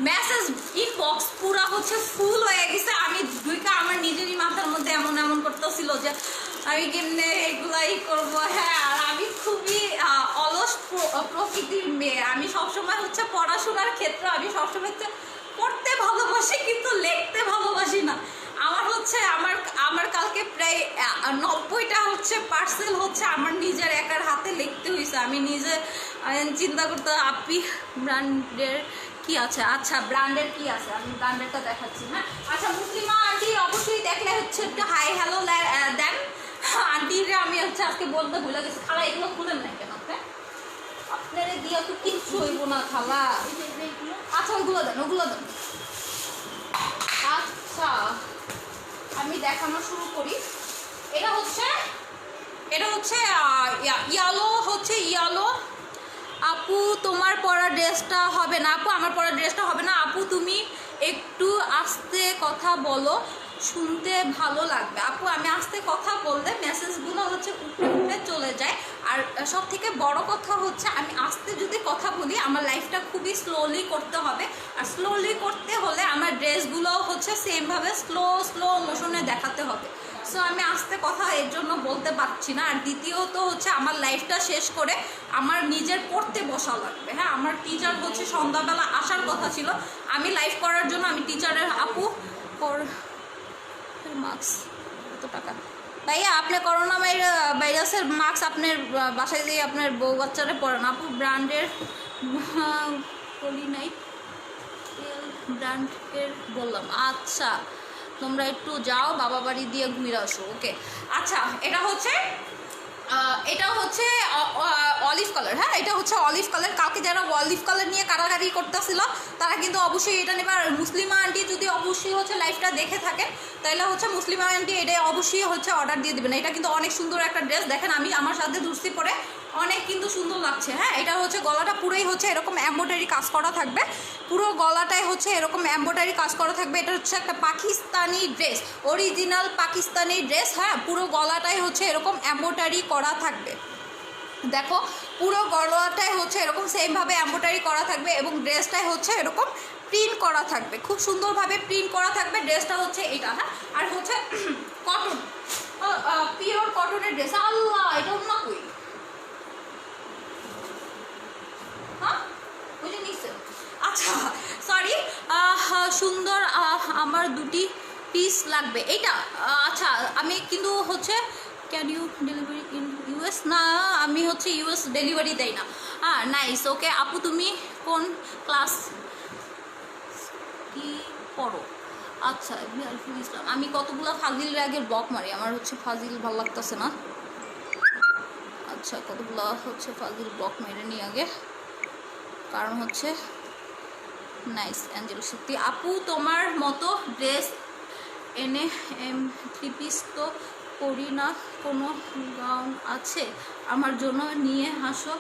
মেসেজ ইনবক্স পুরা হচ্ছে ফুল হয়ে গেছে। আমি আমার নিজেরই মাথার মধ্যে এমন করতেছিল যে আমি কেমনে এগুলাই করবো। হ্যাঁ আর আমি খুবই অলস প্রকৃতির মেয়ে, আমি সবসময় হচ্ছে পড়াশোনার ক্ষেত্রে আমি সবসময় হচ্ছে পড়তে ভালোবাসি কিন্তু লিখতে ভালোবাসি না। আমার হচ্ছে আমার 90টা হচ্ছে পার্সেল হচ্ছে আমার নিজের একার হাতে লিখতে হয়েছে। আমি নিজে চিন্তা করতে আপি ব্র্যান্ডের কি আছে, আচ্ছা ব্র্যান্ডের কি আছে আমি ব্র্যান্ডেরটা দেখাচ্ছি। হ্যাঁ আচ্ছা মুসলিমা আন্টি অবশ্যই দেখলে হচ্ছে একটু হাই হ্যালো দেন। আন্টিরে আমি হচ্ছে আজকে বলতে ভুলে গেছি। খালা এগুলো খুলেন না কেন আপনারা দিয়ে তো কিচ্ছু হইব না খালা। আচ্ছা ওইগুলো দেন, ওগুলো দেন। আচ্ছা আমি দেখানো শুরু করি। এটা হচ্ছে ইয়ালো। আপু তোমার পরা ড্রেসটা হবে না, আপু আমার পরা ড্রেসটা হবে না। আপু তুমি একটু আস্তে কথা বলো, শুনতে ভালো লাগবে। আপু আমি আস্তে কথা বললে মেসেজগুলো হচ্ছে উপরে চলে যায়। আর সব থেকে বড় কথা হচ্ছে আমি আস্তে যদি কথা বলি আমার লাইফটা খুবই স্লোলি করতে হবে। আর স্লোলি করতে হলে আমার ড্রেসগুলোও হচ্ছে সেমভাবে স্লো মোশনে দেখাতে হবে। সো আমি আস্তে কথা এর জন্য বলতে পারছি না। আর দ্বিতীয়ত হচ্ছে আমার লাইফটা শেষ করে আমার নিজের পড়তে বসা লাগবে। হ্যাঁ আমার টিচার হচ্ছে সন্ধ্যাবেলা আসার কথা ছিল। আমি লাইভ করার জন্য আমি টিচারের আপু মাস্ক কত টাকা ভাইয়া আপনি করোনা ভাইরাসের মাস্ক আপনার বাসায় দিয়ে আপনার বউ বাচ্চারা পড়েন। আপু ব্র্যান্ডের বলি নাই ব্র্যান্ডের বললাম। আচ্ছা তোমরা একটু যাও বাবা বাড়ি দিয়ে ঘুরে আসো। ওকে আচ্ছা এটা হচ্ছে অলিভ কালার। হ্যাঁ এটা হচ্ছে অলিভ কালার। কালকে যারা অলিভ কালার নিয়ে কারাকারি করতেছিল তারা কিন্তু অবশ্যই এটা নেবে। আর মুসলিমা আন্টি যদি অবশ্যই হচ্ছে লাইভটা দেখে থাকেন তাহলে হচ্ছে মুসলিমা আন্টি এটা অবশ্যই হচ্ছে অর্ডার দিয়ে দেবেন। এটা কিন্তু অনেক সুন্দর একটা ড্রেস। দেখেন আমি আমার সাথে ধুসি পরে অনেক কিন্তু সুন্দর লাগছে। হ্যাঁ এটা হচ্ছে গলাটা পুরোই হচ্ছে এরকম এমব্রয়ডারি কাজ করা থাকবে। পুরো গলাটাই হচ্ছে এরকম এমব্রয়ডারি কাজ করা থাকবে। এটা হচ্ছে একটা Pakistani dress, original Pakistani dress. হ্যাঁ পুরো গলাটাই হচ্ছে এরকম এমব্রয়ডারি করা থাকবে। দেখো পুরো গলাটাই হচ্ছে এরকম সেমভাবে এমব্রয়ডারি করা থাকবে এবং ড্রেসটাই হচ্ছে এরকম প্রিন্ট করা থাকবে, খুব সুন্দরভাবে প্রিন্ট করা থাকবে। ড্রেসটা হচ্ছে এটা। হ্যাঁ আর হচ্ছে কটন, পিওর কটনের ড্রেস। আল্লাহ এটা অন্য কই আচ্ছা সরি সুন্দর আমার দুটি পিস লাগবে এইটা। আচ্ছা আমি কিন্তু হচ্ছে can you delivery in US? না আমি হচ্ছে ইউএস ডেলিভারি দেই না। হ্যাঁ নাইস ওকে। আপু তুমি কোন ক্লাস কি পড়ো? আচ্ছা আরিফুল ইসলাম। আমি কতগুলো ফাজিলের আগে ব্লক মারি, আমার হচ্ছে ফাজিল ভালো লাগতেছে না। আচ্ছা কতগুলো হচ্ছে ফাজিল ব্লক মেরে নিই আগে, কারণ হচ্ছে নাইস অ্যাঞ্জেল সত্যি। আপু তোমার মতো ড্রেস এনে থ্রি পিস তো করি না, কোনো গাউন আছে আমার জন্য নিয়ে আসো,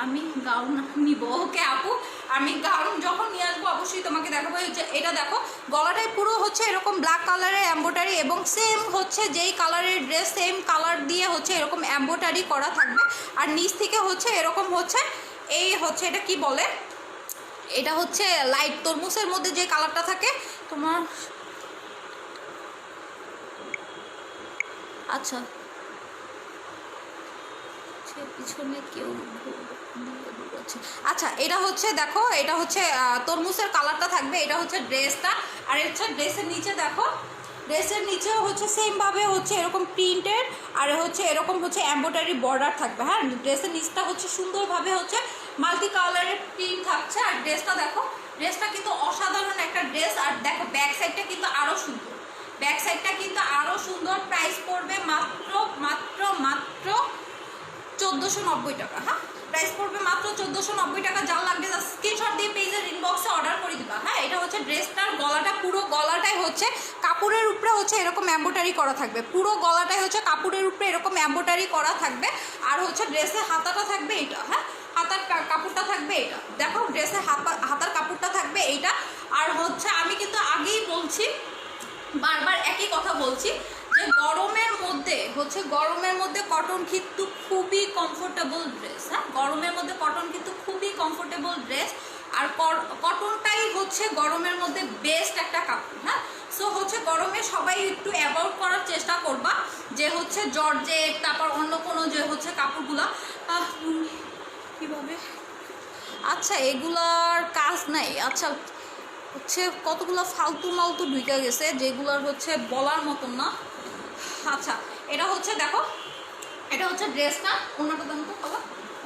আমি গাউন নিব। ওকে আপু আমি গাউন যখন নিয়ে আসবো অবশ্যই তোমাকে দেখাবো। হচ্ছে এটা দেখো গলাটাই পুরো হচ্ছে এরকম ব্ল্যাক কালারের এমব্রয়ডারি এবং সেম হচ্ছে যেই কালারের ড্রেস সেম কালার দিয়ে হচ্ছে এরকম এমব্রয়ডারি করা থাকবে। আর নিচ থেকে হচ্ছে এরকম হচ্ছে এই হচ্ছে এটা কি বলে, এটা হচ্ছে লাইট তরমুজের মধ্যে যে কালারটা থাকে তোমার। আচ্ছা পিছনে কেউ আচ্ছা এটা হচ্ছে দেখো এটা হচ্ছে তরমুজের কালারটা থাকবে। এটা হচ্ছে ড্রেসটা। আর হচ্ছে ড্রেসের নিচে দেখো, ড্রেসের নিচেও হচ্ছে সেমভাবে হচ্ছে এরকম প্রিন্টের আর হচ্ছে এরকম হচ্ছে এমব্রয়ডারি বর্ডার থাকবে। হ্যাঁ ড্রেসের নিচটা হচ্ছে সুন্দরভাবে হচ্ছে মাল্টি কালারের প্রিন্ট থাকছে। আর ড্রেসটা দেখো, ড্রেসটা কিন্তু অসাধারণ একটা ড্রেস। আর দেখো ব্যাক সাইডটা কিন্তু আরও সুন্দর, ব্যাক সাইডটা কিন্তু আরও সুন্দর। প্রাইস পড়বে মাত্র মাত্র মাত্র 1490 টাকা। হ্যাঁ প্রাইস পড়বে মাত্র 1490 টাকা। যা লাগবে স্ক্রিনশট দিয়ে পেজের ইনবক্সে অর্ডার করে দিবা। হ্যাঁ এটা হচ্ছে ড্রেসটার গলাটা, পুরো গলাটাই হচ্ছে কাপড়ের উপরে হচ্ছে এরকম এমব্রয়ডারি করা থাকবে। পুরো গলাটাই হচ্ছে কাপড়ের উপরে এরকম এমব্রয়ডারি করা থাকবে। আর হচ্ছে ড্রেসের হাতাটা থাকবে এটা। হ্যাঁ হাতার কাপড়টা থাকবে এটা। দেখো ড্রেসের হাতার কাপড়টা থাকবে এইটা। আর হচ্ছে আমি কিন্তু আগেই বলছি, বারবার একই কথা বলছি যে গরমের মধ্যে কটন কিন্তু খুবই কমফোর্টেবল ড্রেস। হ্যাঁ গরমের মধ্যে কটন কিন্তু খুবই কমফোর্টেবল ড্রেস। আর কটনটাই হচ্ছে গরমের মধ্যে বেস্ট একটা কাপড়। হ্যাঁ সো হচ্ছে গরমে সবাই একটু অ্যাভয়েড করার চেষ্টা করবা যে হচ্ছে জর্জেট তারপর অন্য কোনো যে হচ্ছে কাপড়গুলা কীভাবে। আচ্ছা এগুলার কাজ নাই। আচ্ছা হচ্ছে কতগুলো ফালতু মালতু ঢুকে গেছে যেগুলোর হচ্ছে বলার মতন না। আচ্ছা এটা হচ্ছে দেখো, এটা হচ্ছে ড্রেসটা, ওনাটা দাম তো বলো,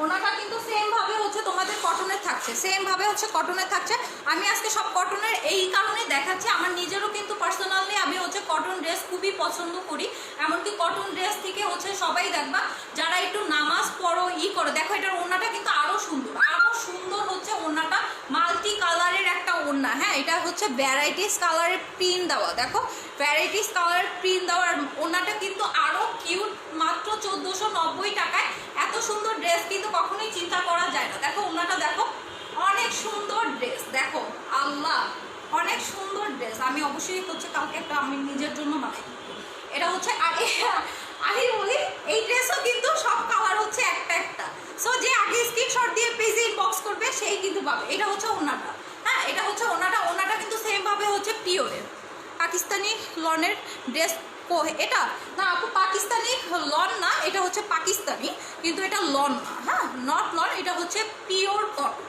ওনাটা কিন্তু সেম ভাবে হচ্ছে তোমাদের কটনের থাকছে, সেম ভাবে হচ্ছে কটনের থাকছে। আমি আজকে সব কটনের এই কারণে দেখাচ্ছি, আমার নিজেরও কিন্তু পার্সোনালি আমি হচ্ছে কটন ড্রেস খুবই পছন্দ করি, এমনকি কটন ড্রেস থেকে হচ্ছে সবাই দেখবা যারা একটু নামাজ পড়ো করো, দেখো এটার ওড়নাটা কিন্তু আরো সুন্দর হচ্ছে ওড়নাটা, মাল্টি কালারের একটা ওড়না। হ্যাঁ, এটা হচ্ছে ভ্যারাইটিস কালারের প্রিন্ট দেওয়া, দেখো ভ্যারাইটিস কালারের প্রিন্ট দেওয়া, ওড়নাটা কিন্তু আরো কিউট, মাত্র 1490 টাকায় এত সুন্দর ড্রেস কিন্তু কখনোই চিন্তা করা যায় না। দেখো ওড়নাটা দেখো, অনেক সুন্দর ড্রেস, দেখো আল্লাহ অনেক সুন্দর ড্রেস। আমি অবশ্যই হচ্ছে কালকে একটা আমি নিজের জন্য বানাই, এটা হচ্ছে। আর আমি বলি এই ড্রেসও কিন্তু সব কালার হচ্ছে একটা একটা, সো যে আগে স্ক্রিনশট দিয়ে পেজে ইনবক্স করবে সেই কিন্তু পাবে। এটা হচ্ছে ওড়নাটা, হ্যাঁ এটা হচ্ছে ওড়নাটা কিন্তু সেম ভাবে হচ্ছে পিওরের পাকিস্তানি লনের ড্রেস। এটা না আপু পাকিস্তানি লন না, এটা হচ্ছে পাকিস্তানি কিন্তু এটা লন না, হ্যাঁ নট লন, এটা হচ্ছে পিওর কটন,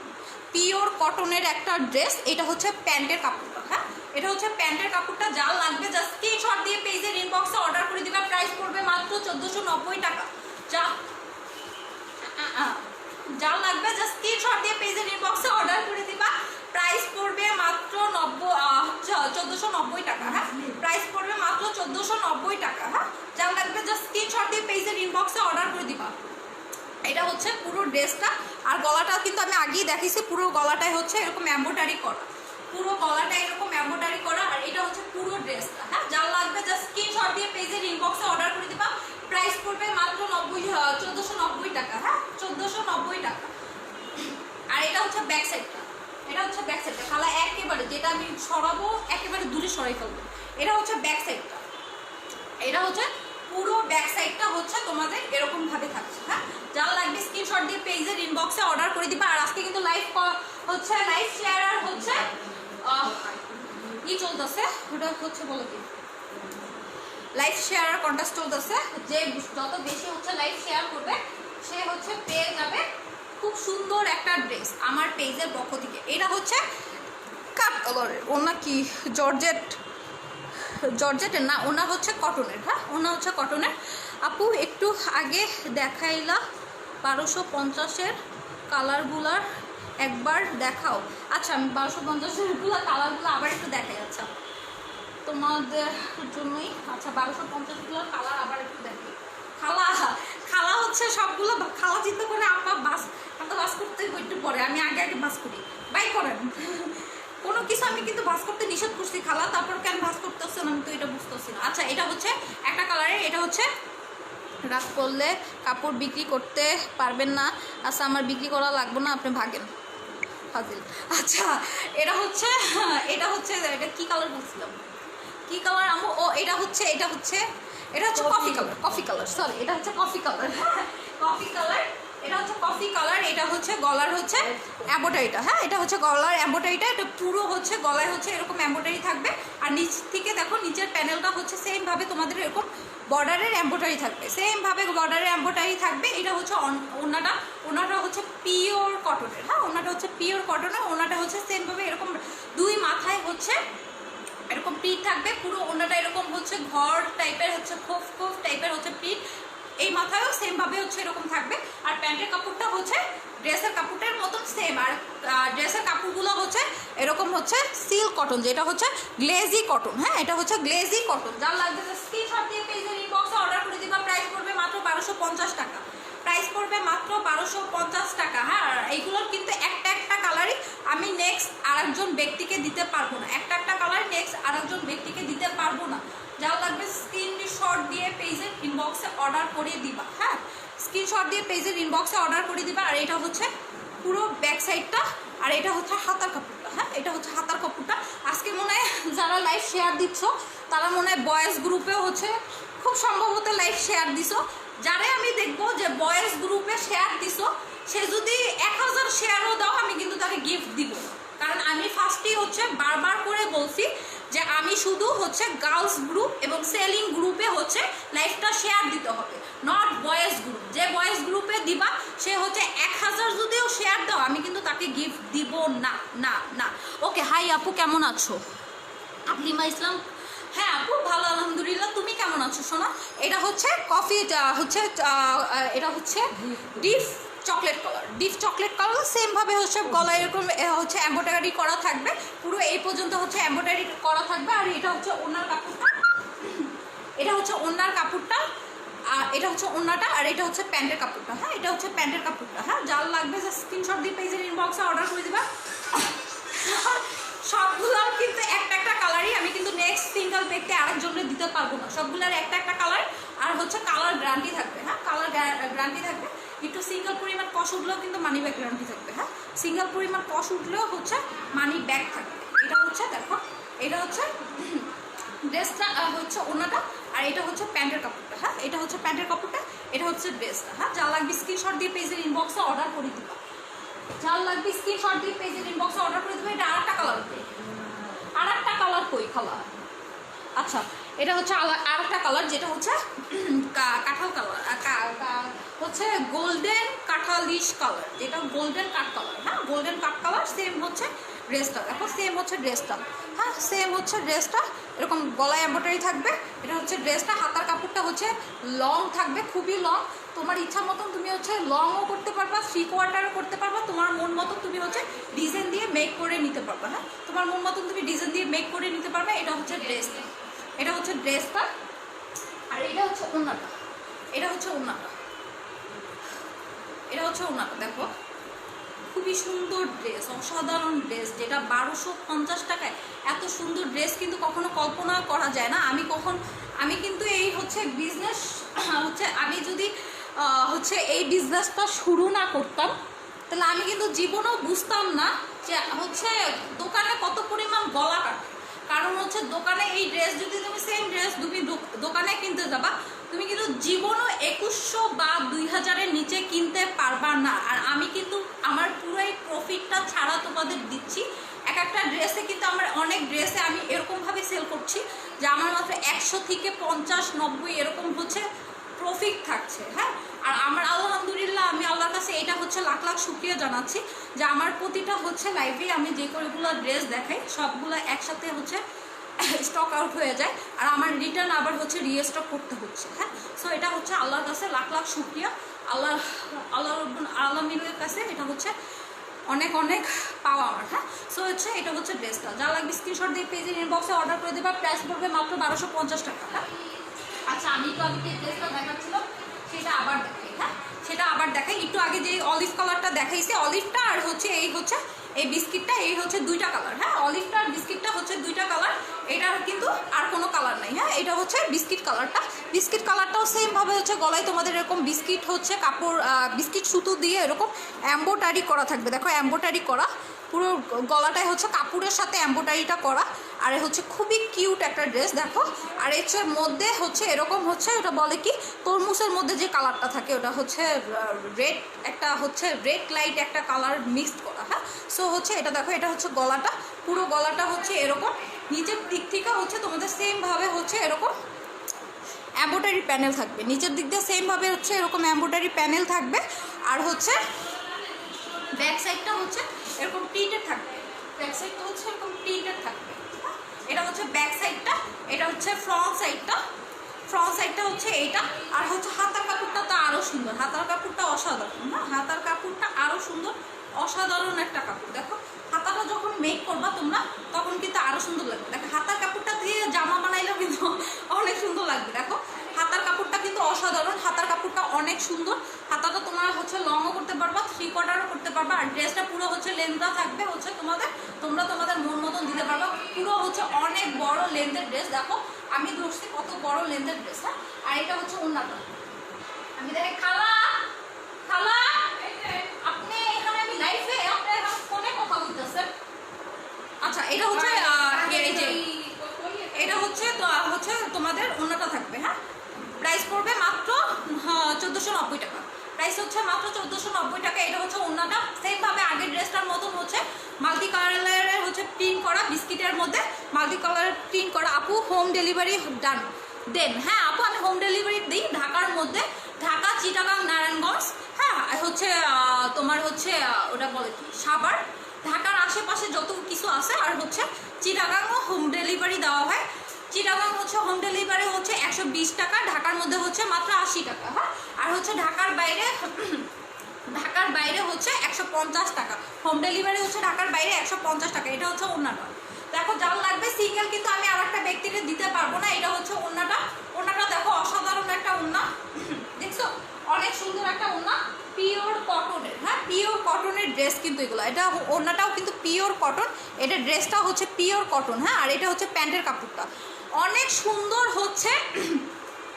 পিওর কটনের একটা ড্রেস। এটা হচ্ছে প্যান্টের কাপড়টা, হ্যাঁ এটা হচ্ছে প্যান্টের কাপড়টা। যা লাগবে জাস্ট স্ক্রিনশট দিয়ে পেজের ইনবক্সে অর্ডার করে দিবা, প্রাইস পড়বে মাত্র 1490 টাকা। যা লাগবে জাস্ট স্ক্রিনশট দিয়ে পেজের ইনবক্সে অর্ডার করে দিবা, প্রাইস পড়বে মাত্র 1490 টাকা। হ্যাঁ প্রাইস পড়বে মাত্র 1490 টাকা। হ্যাঁ যা লাগবে জাস্ট স্ক্রিনশট দিয়ে পেজের ইনবক্সে অর্ডার করে দিবা। এটা হচ্ছে পুরো ড্রেসটা, আর গলাটা কিন্তু আমি আগেই দেখিয়েছি, পুরো গলাটাই হচ্ছে এরকম এমব্রয়ডারি করা, পুরো গলাটা এরকম এমব্রয়ডারি করা। আর এটা হচ্ছে পুরো ড্রেসটা। হ্যাঁ যা লাগবে জাস্ট স্ক্রিনশট দিয়ে পেজের ইনবক্সে অর্ডার করে দিবা, প্রাইস পড়বে মাত্র 1490 টাকা। হ্যাঁ 1490 টাকা। আর এটা হচ্ছে ব্যাক সাইডটা, এটা হচ্ছে ব্যাক সাইডটা, খালা একেবারে যেটা আমি সরাবো একেবারে দূরে সরাই ফেলবো। এটা হচ্ছে ব্যাক সাইডটা, এটা হচ্ছে পুরো ব্যাক সাইডটা হচ্ছে তোমাদের এরকম ভাবে থাকছে। হ্যাঁ যা লাগবে স্ক্রিনশট দিয়ে পেজের ইনবক্সে অর্ডার করে দিবা। আর আজকে কিন্তু লাইভ হচ্ছে লাইভ শেয়ার আর হচ্ছে চলতেছে, ওটা হচ্ছে বলো কি লাইভ শেয়ার আর কন্টেস্ট চলতেছে, যে যত বেশি হচ্ছে লাইভ শেয়ার করবে সে হচ্ছে পেয়ে যাবে খুব সুন্দর একটা ড্রেস আমার পেজের পক্ষ থেকে। এটা হচ্ছে কাট কালারের, ওনা কি জর্জেটের না, ওনা হচ্ছে কটনের। হ্যাঁ ওনা হচ্ছে কটনের। আপু একটু আগে দেখাইলা 1250-এর কালারগুলার একবার দেখাও। আচ্ছা আমি 1250-এরগুলো কালারগুলো আবার একটু দেখাই, আচ্ছা তোমাদের জন্যই। আচ্ছা 1250-গুলোর কালার আবার একটু দেখাই। খালা হচ্ছে সবগুলো খালা চিন্তা করে আপনার বাস করতে একটু পরে, আমি আগে বাস করি, বাই করেন কোনো কিছু আমি কিন্তু ভাঁজ করতে নিষেধ করছি খালা, তারপর কেন ভাঁজ করতেছেন আমি তো এটা বুঝতেছি না। আচ্ছা এটা হচ্ছে একটা কালারের, এটা হচ্ছে রাত করলে কাপড় বিক্রি করতে পারবেন না। আচ্ছা আমার বিক্রি করা লাগবে না, আপনি ভাগেন ফাজিল। আচ্ছা এটা হচ্ছে এটা কি কালার বলছিলাম, কি কালার আমো, ও এটা হচ্ছে কফি কালার সরি, এটা হচ্ছে কফি কালার, কফি কালার। এটা হচ্ছে কফি কালার। এটা হচ্ছে গলার হচ্ছে এমব্রয়ডারিটা, হ্যাঁ এটা হচ্ছে গলার এমব্রয়ডারিটা, এটা পুরো হচ্ছে গলায় হচ্ছে এরকম এমব্রয়ডারি থাকবে। আর নিচ থেকে দেখো নিচের প্যানেলটা হচ্ছে সেম ভাবে তোমাদের এরকম বর্ডারের এমব্রয়ডারি থাকবে, সেম ভাবে বর্ডারের এমব্রয়ডারি থাকবে। এটা হচ্ছে ওনাটা হচ্ছে পিওর কটনের। হ্যাঁ ওনাটা হচ্ছে পিওর কটনের, ওনাটা হচ্ছে সেম ভাবে এরকম দুই মাথায় হচ্ছে এরকম প্রিন্ট থাকবে, পুরো ওনাটা এরকম হচ্ছে ঘর টাইপের হচ্ছে খোফ টাইপের হচ্ছে প্রিন্ট, এই মাথায়ও সেম ভাবে হচ্ছে এরকম থাকবে। আর প্যান্টের কাপড়টা হচ্ছে ড্রেসের কাপড়ের মতন সেম, আর ড্রেসের কাপড়গুলো হচ্ছে এরকম হচ্ছে সিল্ক কটন, যেটা হচ্ছে গ্লেজি কটন। হ্যাঁ এটা হচ্ছে গ্লেজি কটন। যার লাগবে স্ক্রিনশট দিয়ে পেজের ইনবক্সে অর্ডার করে দিবা, প্রাইস পড়বে মাত্র 1250 টাকা, প্রাইস পড়বে মাত্র 1250 টাকা। হ্যাঁ এইগুলোর কিন্তু একটা কালারই আমি নেক্সট আরেকজন ব্যক্তিকে দিতে পারবো না, একটা কালার নেক্সট আরেকজন ব্যক্তিকে দিতে পারবো না। যা লাগবে স্ক্রিনশট দিয়ে পেজের ইনবক্সে অর্ডার করে দিবা। হ্যাঁ স্ক্রিনশট দিয়ে পেজের ইনবক্সে অর্ডার করে দিবা। আর এটা হচ্ছে পুরো ব্যাক সাইডটা, আর এটা হচ্ছে হাতার কাপড়টা। হ্যাঁ এটা হচ্ছে হাতার কাপড়টা। আজকে মনে হয় যারা লাইভ শেয়ার দিচ্ছ তারা মনে হয় বয়েজ গ্রুপেও হচ্ছে খুব সম্ভবত লাইভ শেয়ার দিছো। যারে আমি দেখবো যে বয়েজ গ্রুপে শেয়ার দিছো, সে যদি 1000 শেয়ারও দাও আমি কিন্তু তাকে গিফট দিব। কারণ আমি ফার্স্টেই হচ্ছে বারবার করে বলছি যে আমি শুধু হচ্ছে গার্লস গ্রুপ এবং সেলিং গ্রুপে হচ্ছে লাইভটা শেয়ার দিতে হবে, নট বয়েজ গ্রুপ। যে বয়েজ গ্রুপে দিবা সে হচ্ছে 1000 যদিও শেয়ার দাও আমি কিন্তু তাকে গিফট দিব না না না। ওকে হাই আপু কেমন আছো? আকলিমা ইসলাম, হ্যাঁ আপু ভালো আলহামদুলিল্লাহ, তুমি কেমন আছো? শোনো, এটা হচ্ছে কফি হচ্ছে এটা হচ্ছে deep chocolate colour, deep chocolate colour. সেমভাবে হচ্ছে গলায় এরকম হচ্ছে এমব্রয়ডারি করা থাকবে, পুরো এই পর্যন্ত হচ্ছে এমব্রয়ডারি করা থাকবে। আর এটা হচ্ছে ওনার কাপড়টা, এটা হচ্ছে ওনার কাপড়টা, আর এটা হচ্ছে ওনাটা, আর এটা হচ্ছে প্যান্টের কাপড়টা। হ্যাঁ, এটা হচ্ছে প্যান্টের কাপড়টা। হ্যাঁ, যার লাগবে স্ক্রিনশট দিয়ে পেজের ইনবক্সে অর্ডার করে দিবা। সবগুলোর কিন্তু একটা একটা কালারই, আমি কিন্তু নেক্সট সিঙ্গেল ব্যক্তি আরেকজনের দিতে পারবো না, সবগুলোর একটা একটা কালার, আর হচ্ছে কালার গ্যারান্টি থাকবে। হ্যাঁ, কালার গ্যারান্টি থাকবে। একটু সিঙ্গেল পরিমাণ কষ উঠলেও কিন্তু মানি ব্যাগ গ্যারান্টি থাকবে। হ্যাঁ, সিঙ্গেল পরিমাণ কষ উঠলেও হচ্ছে মানি ব্যাগ থাকবে। এটা হচ্ছে দেখো, এটা হচ্ছে ড্রেসটা হচ্ছে ওনাটা, আর এটা হচ্ছে প্যান্টের কাপড়টা। হ্যাঁ, এটা হচ্ছে প্যান্টের কাপড়টা, এটা হচ্ছে ড্রেসটা। হ্যাঁ, যা লাগবে স্ক্রিনশট দিয়ে পেজের ইনবক্সে অর্ডার করে দিবা, যা লাগবে স্ক্রিনশট দিয়ে পেজের ইনবক্সে অর্ডার করে দেবে। এটা আরেকটা কালার, আরেকটা কালার কই কালার? আচ্ছা, এটা হচ্ছে আরেকটা কালার, যেটা হচ্ছে কাঁঠাল কালার, হচ্ছে গোল্ডেন কাঁঠালিশ কালার, যেটা গোল্ডেন কাঠ কালার। হ্যাঁ, গোল্ডেন কাঠ কালার। সেম হচ্ছে ড্রেসটা, দেখো সেম হচ্ছে ড্রেসটা। হ্যাঁ, সেম হচ্ছে ড্রেসটা, এরকম গলায় এমব্রয়ডারি থাকবে। এটা হচ্ছে ড্রেসটা, হাতার কাপড়টা হচ্ছে লং থাকবে, খুবই লং। তোমার ইচ্ছা মতন তুমি হচ্ছে লংও করতে পারবা, 3/4ও করতে পারবা, তোমার মন মতন তুমি হচ্ছে ডিজাইন দিয়ে মেক করে নিতে পারবা। হ্যাঁ, তোমার মন মতন তুমি ডিজাইন দিয়ে মেক করে নিতে পারবে। এটা হচ্ছে ড্রেসটা, এটা হচ্ছে ড্রেসটা, আর এটা হচ্ছে ওড়নাটা, এটা হচ্ছে ওড়নাটা, এটা হচ্ছে ওড়নাটা। দেখো খুবই সুন্দর ড্রেস, অসাধারণ ড্রেস, যেটা 1250 টাকায় এত সুন্দর ড্রেস কিন্তু কখনো কল্পনা করা যায় না। আমি কিন্তু এই হচ্ছে বিজনেস হচ্ছে, আমি যদি হচ্ছে এই বিজনেসটা শুরু না করতাম, তাহলে আমি কিন্তু জীবনেও বুঝতাম না যে হচ্ছে দোকানে কত পরিমাণ গলা কাটে। কারণ হচ্ছে দোকানে এই ড্রেস যদি তুমি সেম ড্রেস তুমি দোকানে কিনতে যাবা, তুমি কিন্তু জীবনও 2100 বা 2000-এর নিচে কিনতে পারবা না। আর আমি কিন্তু আমার পুরোই প্রফিটটা ছাড়া তোমাদের দিচ্ছি। এক একটা ড্রেসে কিন্তু আমার অনেক ড্রেসে আমি এরকমভাবে সেল করছি যে আমার মাত্র 100 থেকে 50, 90 এরকম হচ্ছে প্রফিট থাকছে। হ্যাঁ, আর আমার আলহামদুলিল্লাহ, আমি আল্লাহর কাছে এটা হচ্ছে লাখ লাখ শুকরিয়া জানাচ্ছি যে আমার প্রতিটা হচ্ছে লাইভে আমি যে কয়েকগুলো ড্রেস দেখাই সবগুলো একসাথে হচ্ছে স্টক আউট হয়ে যায়, আর আমার রিটার্ন আবার হচ্ছে রিস্টক করতে হচ্ছে। হ্যাঁ, সো এটা হচ্ছে আল্লাহর কাছে লাখ লাখ শুকরিয়া, আল্লাহ রব্বুল আলামিনের কাছে এটা হচ্ছে অনেক অনেক পাওয়া আমার। হ্যাঁ, সো হচ্ছে এটা হচ্ছে ড্রেসটা, যা লাগবে স্ক্রিনশট দিয়ে পেজের ইনবক্সে অর্ডার করে দেবা। প্রাইস পড়বে মাত্র 1250 টাকা। হ্যাঁ, আচ্ছা, আমি তো আগে ড্রেসটা দেখাচ্ছিলাম, সেটা আবার দেখাই। হ্যাঁ, সেটা আবার দেখাই। একটু আগে যে অলিভ কালারটা দেখাইছে, অলিভটা আর হচ্ছে এই বিস্কিটটা, এই হচ্ছে দুইটা কালার। হ্যাঁ, অলিভটা আর বিস্কিটটা হচ্ছে দুইটা কালার, এটার কিন্তু আর কোনো কালার নাই। হ্যাঁ, এটা হচ্ছে বিস্কিট কালারটা, বিস্কিট কালারটাও সেমভাবে হচ্ছে গলায় তোমাদের এরকম বিস্কিট হচ্ছে কাপড়, বিস্কিট সুতো দিয়ে এরকম এমব্রয়ডারি করা থাকবে। দেখো এমব্রয়ডারি করা, পুরো গলাটায় হচ্ছে কাপড়ের সাথে এমব্রয়ডারিটা করা, আর হচ্ছে খুবই কিউট একটা ড্রেস। দেখো, আর এর মধ্যে হচ্ছে এরকম হচ্ছে, ওটা বলে কি তরমুজের মধ্যে যে কালারটা থাকে ওটা হচ্ছে রেড, একটা হচ্ছে রেড লাইট একটা কালার মিক্সড করা। হ্যাঁ, সো হচ্ছে এটা দেখো, এটা হচ্ছে গলাটা, পুরো গলাটা হচ্ছে এরকম, নিচের দিক থেকে হচ্ছে তোমাদের সেমভাবে হচ্ছে এরকম এমব্রয়ডারি প্যানেল থাকবে, নিচের দিক দিয়ে সেমভাবে হচ্ছে এরকম এমব্রয়ডারি প্যানেল থাকবে। আর হচ্ছে ব্যাক সাইডটা হচ্ছে এরকম প্রিন্টেড থাকবে, ব্যাক সাইডটা হচ্ছে এরকম প্রিন্টেড থাকবে। এটা হচ্ছে ব্যাক সাইডটা, এটা হচ্ছে ফ্রন্ট সাইডটা, ফ্রন্ট সাইডটা হচ্ছে এইটা। আর হচ্ছে হাতার কাপড়টা তো আরও সুন্দর, হাতার কাপড়টা অসাধারণ। হ্যাঁ, হাতার কাপড়টা আরও সুন্দর, অসাধারণ একটা কাপড়। দেখো হাতাটা যখন মেক করবা তোমরা তখন কিন্তু আরও সুন্দর লাগবে। দেখো হাতার কাপড়টা দিয়ে জামা বানাইলেও কিন্তু অনেক সুন্দর লাগবে। দেখো হাতার কাপড়টা কিন্তু অসাধারণ, হাতার কাপড়টা অনেক সুন্দর। হাতাটা তোমরা হচ্ছে লংও করতে পারবা, 3/4ও করতে পারবা, আর ড্রেসটা পুরো হচ্ছে লেন্থটা থাকবে হচ্ছে তোমরা তোমাদের মন মতন দিতে পারবা। পুরো হচ্ছে অনেক বড় লেন্থের ড্রেস। দেখো আমি ধরছি কত বড় লেন্থের ড্রেস। হ্যাঁ, আর এটা হচ্ছে ওড়নাটা। আমি দেখে খালা খালা, আপনি এখানে আমি লাইভে আপনার ফোনে কথা বলতেছেন। আচ্ছা, এটা হচ্ছে এই যে এটা হচ্ছে তোমাদের ওড়নাটা থাকবে। হ্যাঁ, প্রাইস পড়বে মাত্র 1490 টাকা, প্রাইস হচ্ছে মাত্র 1490 টাকা। এটা হচ্ছে ওড়নাটা, সেমভাবে আগের ড্রেসটার মতন হচ্ছে মাল্টি কালারের হচ্ছে প্রিন্ট করা, বিস্কিটের মধ্যে মাল্টি কালারের প্রিন্ট করা। আপু হোম ডেলিভারি ডান দেন? হ্যাঁ আপু, আমি হোম ডেলিভারি দিই ঢাকার মধ্যে, ঢাকা, চিটাগাং, নারায়ণগঞ্জ। হ্যাঁ, হচ্ছে তোমার হচ্ছে ওটা বলে কি সাভার, ঢাকার আশেপাশে যত কিছু আছে, আর হচ্ছে চিটাগাংও হোম ডেলিভারি দেওয়া হয়। চিটাগাং হচ্ছে হোম ডেলিভারি হচ্ছে 120 টাকা, ঢাকার মধ্যে হচ্ছে মাত্র 80 টাকা। হ্যাঁ, আর হচ্ছে ঢাকার বাইরে হচ্ছে 150 টাকা। হোম ডেলিভারি হচ্ছে ঢাকার বাইরে 150 টাকা। এটা হচ্ছে ওড়নাটা। দেখো যার লাগবে সিঙ্গেল কিন্তু আমি আর একটা ব্যক্তিকে দিতে পারবো না। এটা হচ্ছে ওড়নাটা। ওড়নাটা দেখো অসাধারণ একটা ওড়না, দেখছো অনেক সুন্দর একটা ওড়না, পিওর কটনের। হ্যাঁ, পিওর কটনের ড্রেস কিন্তু এগুলো। এটা ওড়নাটাও কিন্তু পিওর কটন, এটা ড্রেসটাও হচ্ছে পিওর কটন। হ্যাঁ, আর এটা হচ্ছে প্যান্টের কাপড়টা অনেক সুন্দর হচ্ছে,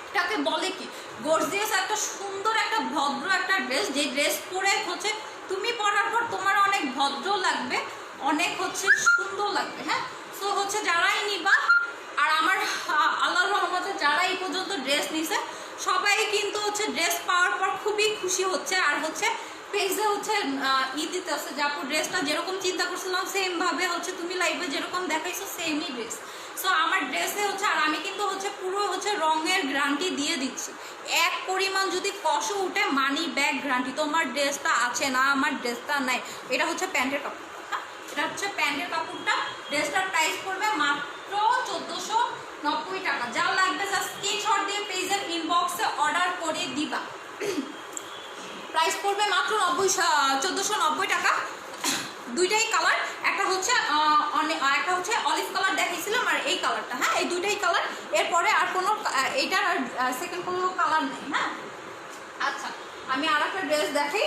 এটাকে বলে কি গর্জিয়াস একটা সুন্দর একটা ভদ্র একটা ড্রেস, যে ড্রেস পরে হচ্ছে তুমি পরার পর তোমার অনেক ভদ্র লাগবে, অনেক হচ্ছে সুন্দর লাগবে। হ্যাঁ, সো হচ্ছে যারাই নিবা, আর আমার আল্লাহর রহমতে যারা এই পর্যন্ত ড্রেস নিছে সবাই কিন্তু হচ্ছে ড্রেস পাওয়ার পর খুবই খুশি হচ্ছে। আর হচ্ছে পেজে হচ্ছে দিতে আছে যে আপু ড্রেসটা যেরকম চিন্তা করছিলাম সেম ভাবে হচ্ছে তুমি লাইভে যেরকম দেখাইছো সেমই ড্রেস। সো আমার ড্রেসে হচ্ছে, আর আমি কিন্তু হচ্ছে পুরো হচ্ছে রঙের গ্যারান্টি দিয়ে দিচ্ছি, এক পরিমাণ যদি কষ উঠে মানি ব্যাগ গ্যারান্টি। তোমার ড্রেসটা আছে না, আমার ড্রেসটা নাই। এটা হচ্ছে প্যান্টের কাপড়। হ্যাঁ, এটা হচ্ছে প্যান্টের কাপড়টা। ড্রেসটার প্রাইস পড়বে মাত্র 1490 টাকা। যা লাগবে জাস্ট স্ক্রিনশট দিয়ে পেজের ইনবক্সে অর্ডার করে দিবা। প্রাইস পড়বে মাত্র 1490 টাকা। দুইটাই কালার, একটা হচ্ছে অলিভ কালার দেখাইছিলাম আর এই কালারটা। হ্যাঁ, এই দুইটাই কালার, এরপরে আর কোনো এইটার আর সেকেন্ড কোনো কালার নেই। হ্যাঁ, আচ্ছা আমি আর একটা ড্রেস দেখাই।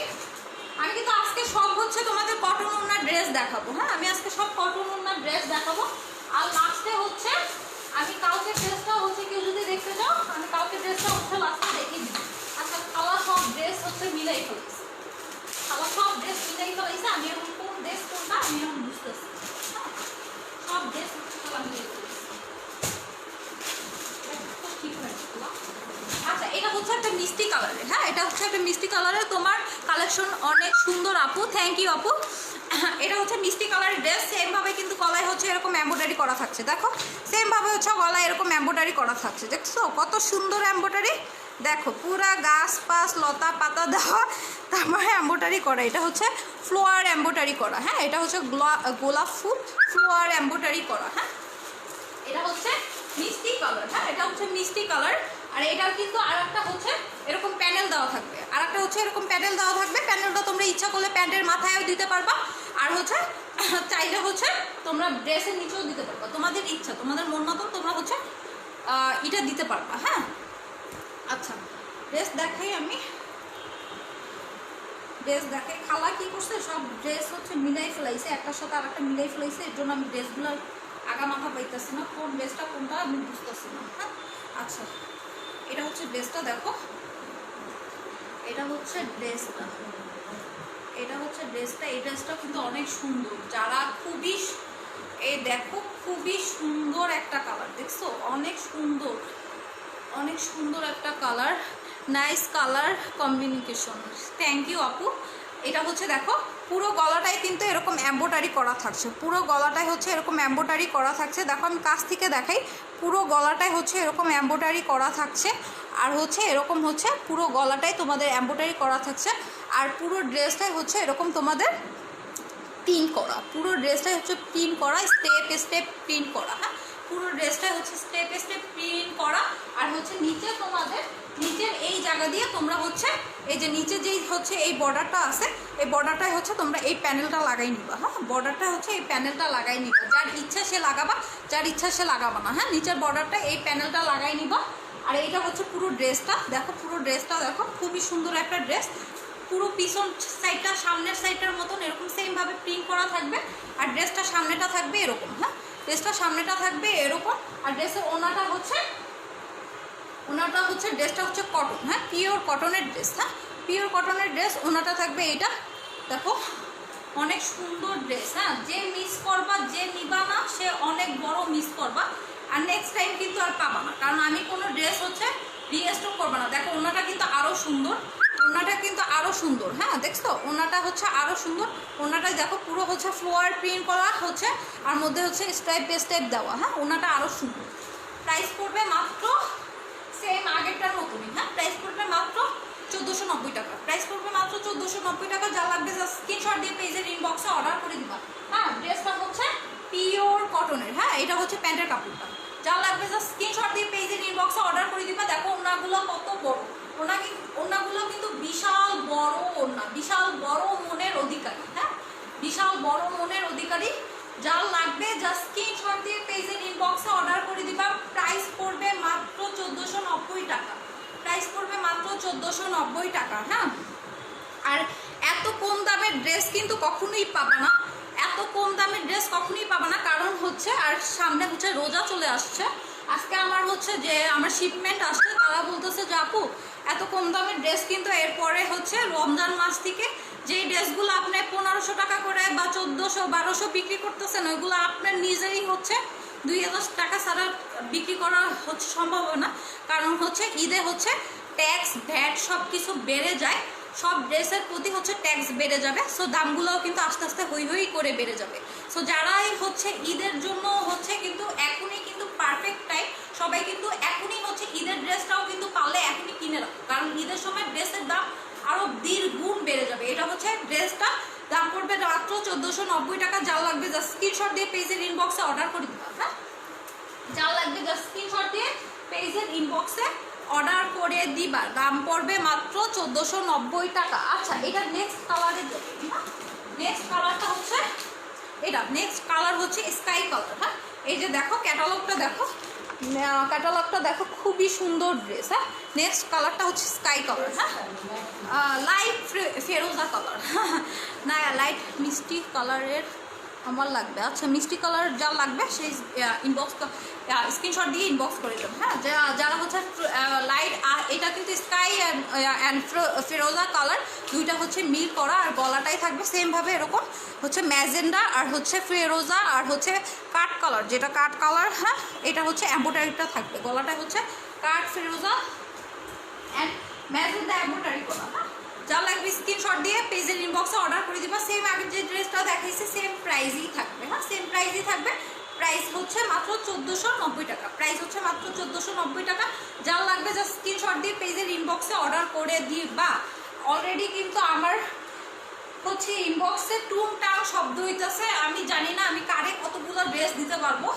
আমি কিন্তু আজকে সব হচ্ছে তোমাদের কটন ওড়নার ড্রেস দেখাবো। হ্যাঁ, আমি আজকে সব কটন ওড়নার ড্রেস দেখাবো। আর লাস্টে হচ্ছে আমি কালকে ড্রেসটা হচ্ছে কেউ যদি দেখতে চাও, আমি কালকে ড্রেসটা হচ্ছে লাস্টে দেখিয়ে দিই। আচ্ছা, কালার সব ড্রেস হচ্ছে মিলাই ফেলেছি, কালার সব ড্রেস মিলাই ফেলাইছে। আমি এখন কোন ড্রেস কোনটা আমি এখন বুঝতেছি। সব ড্রেস হচ্ছে কালার মিলাই ফেলেছি, ঠিক হয়েছে। আচ্ছা, এটা হচ্ছে একটা মিষ্টি কালারের। হ্যাঁ, এটা হচ্ছে একটা মিষ্টি কালারের। তোমার কালেকশন অনেক সুন্দর আপু, থ্যাংক ইউ আপু। এটা হচ্ছে মিষ্টি কালারের ড্রেস। সেমভাবে কিন্তু গলায় হচ্ছে এরকম এমব্রয়ডারি করা থাকছে। দেখো সেমভাবে হচ্ছে গলায় এরকম এমব্রয়ডারি করা থাকছে, দেখছো কত সুন্দর এমব্রয়ডারি। দেখো পুরা গাছ পাশ লতা পাতা দেওয়া, তারপরে এমব্রয়ডারি করা। এটা হচ্ছে ফ্লোয়ার এমব্রয়ডারি করা। হ্যাঁ, এটা হচ্ছে গোলাপ ফুল ফ্লোয়ার এমব্রয়ডারি করা। হ্যাঁ, এটা হচ্ছে মিষ্টি কালার। হ্যাঁ, এটা হচ্ছে মিষ্টি কালার। আর এটার কিন্তু আর একটা হচ্ছে এরকম প্যানেল দেওয়া থাকবে, আর একটা হচ্ছে এরকম প্যানেল দেওয়া থাকবে। প্যানেলটা তোমরা ইচ্ছা করলে প্যান্টের মাথায়ও দিতে পারবা, আর হচ্ছে চাইলে হচ্ছে তোমরা ড্রেসের নিচেও দিতে পারবা, তোমাদের ইচ্ছা, তোমাদের মন মতন তোমরা হচ্ছে এটা দিতে পারবা। হ্যাঁ, আচ্ছা ড্রেস দেখাই আমি, ড্রেস দেখাই। খালা কি করছে, সব ড্রেস হচ্ছে মিলাই ফেলাইছে, একটার সাথে আর একটা মিলাই ফেলাইছে। এর জন্য আমি ড্রেসগুলোর আগা মাথা পাইতেছি না, কোন ড্রেসটা কোনটা আমি বুঝতেছি না। হ্যাঁ, আচ্ছা এটা হচ্ছে ড্রেসটা। দেখো এটা হচ্ছে ড্রেসটা, এটা হচ্ছে ড্রেসটা। এই ড্রেসটা কিন্তু অনেক সুন্দর। যারা খুবই এই দেখো খুবই সুন্দর একটা কালার, দেখছো অনেক সুন্দর, অনেক সুন্দর একটা colour, nice colour combination. Thank you আপু। এটা হচ্ছে দেখো পুরো গলাটাই কিন্তু এরকম এমব্রয়ডারি করা থাকছে, পুরো গলাটাই হচ্ছে এরকম এমব্রয়ডারি করা থাকছে। দেখো আমি কাছ থেকে দেখাই, পুরো গলাটাই হচ্ছে এরকম এমব্রয়ডারি করা থাকছে। আর হচ্ছে এরকম হচ্ছে পুরো গলাটাই তোমাদের এমব্রয়ডারি করা থাকছে। আর পুরো ড্রেসটাই হচ্ছে এরকম তোমাদের প্রিন্ট করা, পুরো ড্রেসটাই হচ্ছে প্রিন্ট করা, স্টেপ স্টেপ প্রিন্ট করা। হ্যাঁ, পুরো ড্রেসটাই হচ্ছে স্টেপ স্টেপ প্রিন্ট করা। আর হচ্ছে নিচে তোমাদের নিচের এই জায়গা দিয়ে তোমরা হচ্ছে এই যে নিচে যেই হচ্ছে এই বর্ডারটা আছে, এই বর্ডারটাই হচ্ছে তোমরা এই প্যানেলটা লাগাই নিবা। হ্যাঁ, বর্ডারটা হচ্ছে এই প্যানেলটা লাগাই নিবা, যার ইচ্ছা সে লাগাবা, যার ইচ্ছা সে লাগাবা না। হ্যাঁ, নিচের বর্ডারটা এই প্যানেলটা লাগাই নিবা। আর এইটা হচ্ছে পুরো ড্রেসটা। দেখো পুরো ড্রেসটা দেখো খুবই সুন্দর একটা ড্রেস। পুরো পিছন সাইডটা সামনের সাইডটার মতন এরকম সেমভাবে প্রিন্ট করা থাকবে। আর ড্রেসটা সামনেটা থাকবে এরকম। হ্যাঁ, ড্রেসটা সামনেটা থাকবে এরকম। আর ড্রেসের ওনাটা হচ্ছে ড্রেসটা হচ্ছে কটন। হ্যাঁ, পিওর কটনের ড্রেস। হ্যাঁ, পিওর কটনের ড্রেস। ওনাটা থাকবে এটা। দেখো অনেক সুন্দর ড্রেস। হ্যাঁ, যে মিস করবা, যে নিবা না সে অনেক বড় মিস করবা, আর নেক্সট টাইম কিন্তু আর পাবা না, কারণ আমি কোনো ড্রেস হচ্ছে রিস্টক করবো না। দেখো ওনাটা কিন্তু আরও সুন্দর, ওনাটা কিন্তু আরও সুন্দর। হ্যাঁ, দেখছো ওনাটা হচ্ছে আরও সুন্দর। ওনাটা দেখো পুরো হচ্ছে ফ্লোয়ার প্রিন্ট করা হচ্ছে, আর মধ্যে হচ্ছে স্টেপ বাই স্টেপ দেওয়া। হ্যাঁ, ওনাটা আরও সুন্দর। প্রাইস পড়বে মাত্র সেম আগেরটার মতনই। হ্যাঁ, প্রাইস পড়বে মাত্র 1490 টাকা। প্রাইস পড়বে মাত্র 1490 টাকা। যা লাগবে জাস্ট স্ক্রিনশট দিয়ে পেজের ইনবক্সে অর্ডার করে দিবা। হ্যাঁ, ড্রেসটা হচ্ছে পিওর কটনের। হ্যাঁ, এটা হচ্ছে প্যান্টের কাপড়টা। যা লাগবে জাস্ট স্ক্রিনশট দিয়ে পেজের ইনবক্সে অর্ডার করে দিবা। দেখো ওড়নাগুলো কত বড়, ওড়নাগুলো কিন্তু বিশাল বড় ওড়না, বিশাল বড় মনের অধিকারী। হ্যাঁ, বিশাল বড় মনের অধিকারী। যা লাগবে জাস্ট স্ক্রিনশট দিয়ে পেজের ইনবক্সে অর্ডার করে দিবা। প্রাইস পড়বে মাত্র 1490 টাকা, প্রাইস পড়বে মাত্র 1490 টাকা। হ্যাঁ, আর এত কম দামের ড্রেস কিন্তু কখনোই পাবে না, এত কম দামের ড্রেস কখনোই পাবে না। কারণ হচ্ছে আর সামনে হচ্ছে রোজা চলে আসছে। আজকে আমার হচ্ছে যে আমার শিপমেন্ট আসছে, তারা বলতেছে যে আপু এত কম দামের ড্রেস কিন্তু এরপরে হচ্ছে রমজান মাস থেকে যেই ড্রেসগুলো আপনি 1500 টাকা করে বা 1400 1200 বিক্রি করতেছেন, ওইগুলো আপনার নিজেরই হচ্ছে 2000 টাকা ছাড়া বিক্রি করা হচ্ছে সম্ভব না। কারণ হচ্ছে ঈদে হচ্ছে ট্যাক্স ভ্যাট সব কিছু বেড়ে যায়, সব ড্রেসের প্রতি হচ্ছে ট্যাক্স বেড়ে যাবে। সো দামগুলোও কিন্তু আস্তে আস্তে হই হই করে বেড়ে যাবে। সো যারাই হচ্ছে ঈদের জন্য হচ্ছে কিন্তু এখনই কিন্তু পারফেক্ট টাইম, সবাই কিন্তু এখনই হচ্ছে ঈদের ড্রেসটাও কিন্তু পারলে এখনই কিনে রাখো, কারণ ঈদের সময় ড্রেসের দাম আরও দ্বিগুণ বেড়ে যাবে। এটা হচ্ছে ড্রেসটা দাম পড়বে মাত্র 1490 টাকা। যা লাগবে জাস্ট স্ক্রিনশট দিয়ে পেজের ইনবক্সে অর্ডার করে দিবা। হ্যাঁ, যা লাগবে জাস্ট স্ক্রিনশট দিয়ে পেজের ইনবক্সে অর্ডার করে দিবা। দাম পড়বে মাত্র 1490 টাকা। আচ্ছা, এটা নেক্সট কালারের দেবো। হ্যাঁ, নেক্সট কালারটা হচ্ছে এটা, নেক্সট কালার হচ্ছে স্কাই কালার। হ্যাঁ, এই যে দেখো ক্যাটালগটা দেখো, ক্যাটালগটা দেখো, খুবই সুন্দর ড্রেস। হ্যাঁ, নেক্সট কালারটা হচ্ছে স্কাই কালার। হ্যাঁ, লাইট ফেরোজা কালার না, লাইট মিষ্টি কালারের আমার লাগবে। আচ্ছা, মিষ্টি কালার যা লাগবে সেই ইনবক্স স্ক্রিনশট দিয়ে ইনবক্স করে দেবো। হ্যাঁ, যারা হচ্ছে লাইট, এটা কিন্তু স্কাই অ্যান্ড ফেরোজা কালার, দুইটা হচ্ছে মিল করা, আর গলাটাই থাকবে সেমভাবে এরকম হচ্ছে ম্যাজেন্ডা আর হচ্ছে ফেরোজা আর হচ্ছে কাঠ কালার, যেটা কাঠ কালার। হ্যাঁ, এটা হচ্ছে এম্ব্রয়ডারিটা থাকবে, গলাটা হচ্ছে কাঠ ফেরোজা অ্যান্ড ম্যাজেন্ডা এম্ব্রয়ডারি করা। হ্যাঁ, যা লাগবে স্ক্রিনশট দিয়ে পেজের ইনবক্সে অর্ডার করে দিবা। সেম আগে যে ড্রেসটা দেখাইছে সেম প্রাইসই থাকবে। হ্যাঁ, সেম প্রাইসই থাকবে। প্রাইস হচ্ছে মাত্র 1490 টাকা, প্রাইস হচ্ছে মাত্র 1490 টাকা। যা লাগবে জাস্ট স্ক্রিনশট দিয়ে পেজের ইনবক্সে অর্ডার করে দিবা। অলরেডি কিন্তু আমার হচ্ছে ইনবক্সে টুংটাং শব্দ হইতেছে, আমি জানি না আমি কারে কতগুলো ড্রেস দিতে পারবো,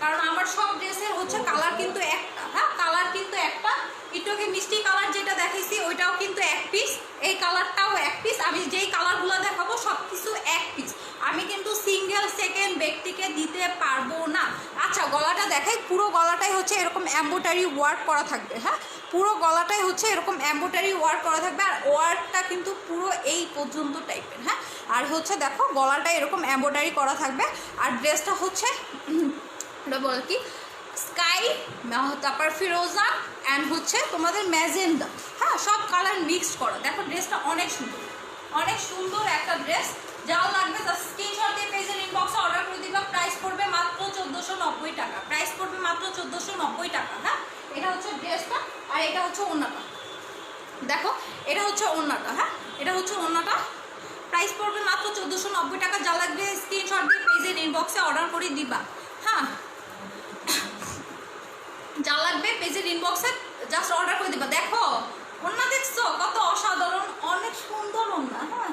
কারণ আমার সব ড্রেসের হচ্ছে কালার কিন্তু একটা। হ্যাঁ, কালার কিন্তু একটা। একটুকে মিষ্টি কালার যেটা দেখাইছি ওইটাও কিন্তু এক পিস, এই কালারটাও এক পিস। আমি যেই কালারগুলো দেখাবো সব কিছু এক পিস, আমি কিন্তু সিঙ্গেল সেকেন্ড ব্যক্তিকে দিতে পারবো না। আচ্ছা, গলাটা দেখাই, পুরো গলাটাই হচ্ছে এরকম এম্ব্রয়ডারি ওয়ার্ক করা থাকবে। হ্যাঁ, পুরো গলাটাই হচ্ছে এরকম এম্ব্রয়ডারি ওয়ার্ক করা থাকবে, আর ওয়ার্কটা কিন্তু পুরো এই পর্যন্ত টাইপের। হ্যাঁ, আর হচ্ছে দেখো গলাটা এরকম এম্ব্রয়ডারি করা থাকবে, আর ড্রেসটা হচ্ছে ওটা বল কি স্কাই, তারপর ফিরোজা অ্যান্ড হচ্ছে তোমাদের ম্যাজেন্ডা। হ্যাঁ, সব কালার মিক্সড করা। দেখো ড্রেসটা অনেক সুন্দর, অনেক সুন্দর একটা ড্রেস। যা লাগবে জাস্ট স্ক্রিনশট দিয়ে পেজের ইনবক্সে অর্ডার করে দিবা। প্রাইস পড়বে মাত্র 1490 টাকা, প্রাইস পড়বে মাত্র 1490 টাকা। হ্যাঁ, এটা হচ্ছে ড্রেসটা, আর এটা হচ্ছে ওড়নাটা। দেখো এটা হচ্ছে ওড়নাটা। হ্যাঁ, এটা হচ্ছে ওড়নাটা। প্রাইস পড়বে মাত্র 1490 টাকা। যা লাগবে স্ক্রিনশট দিয়ে পেজের ইনবক্সে অর্ডার করে দিবা। হ্যাঁ, যা লাগবে পেজের ইনবক্সে জাস্ট অর্ডার করে দিবা। দেখো ওড়না দেখছো কত অসাধারণ, অনেক সুন্দর ওড়না। হ্যাঁ,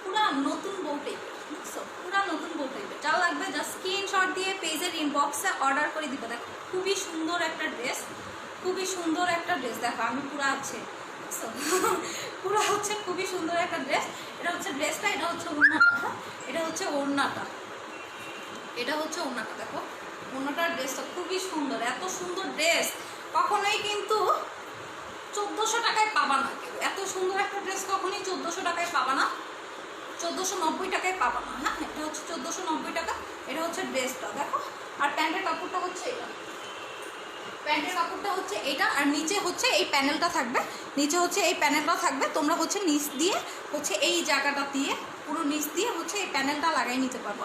পুরা নতুন বউ টাইপের, দেখছো পুরা নতুন বউ টাইপের। যা লাগবে জাস্ট স্ক্রিনশট দিয়ে পেজের ইনবক্সে অর্ডার করে দিবা। দেখো খুবই সুন্দর একটা ড্রেস, খুবই সুন্দর একটা ড্রেস। দেখো আমি পুরা আছে, পুরো হচ্ছে খুবই সুন্দর একটা ড্রেস। এটা হচ্ছে ড্রেসটা, এটা হচ্ছে ওড়নাটা। হ্যাঁ, এটা হচ্ছে ওড়নাটা, এটা হচ্ছে ওড়নাটা। দেখো ওড়নাটার ড্রেসটা খুবই সুন্দর, এত সুন্দর ড্রেস কখনোই কিন্তু 1400 টাকায় পাবা না কেউ। এত সুন্দর একটা ড্রেস কখনোই 1400 টাকায় পাবা না, 1490 টাকায় পাবা না। হ্যাঁ, এটা হচ্ছে 1490 টাকা। এটা হচ্ছে ড্রেসটা দেখো, আর প্যান্টের কাপড়টা হচ্ছে এটা, প্যান্টের কাপড়টা হচ্ছে এটা, আর নিচে হচ্ছে এই প্যানেলটা থাকবে, নিচে হচ্ছে এই প্যানেলটা থাকবে। তোমরা হচ্ছে নিচ দিয়ে হচ্ছে এই জায়গাটা দিয়ে পুরো নিচ দিয়ে হচ্ছে এই প্যানেলটা লাগাই নিতে পারবো।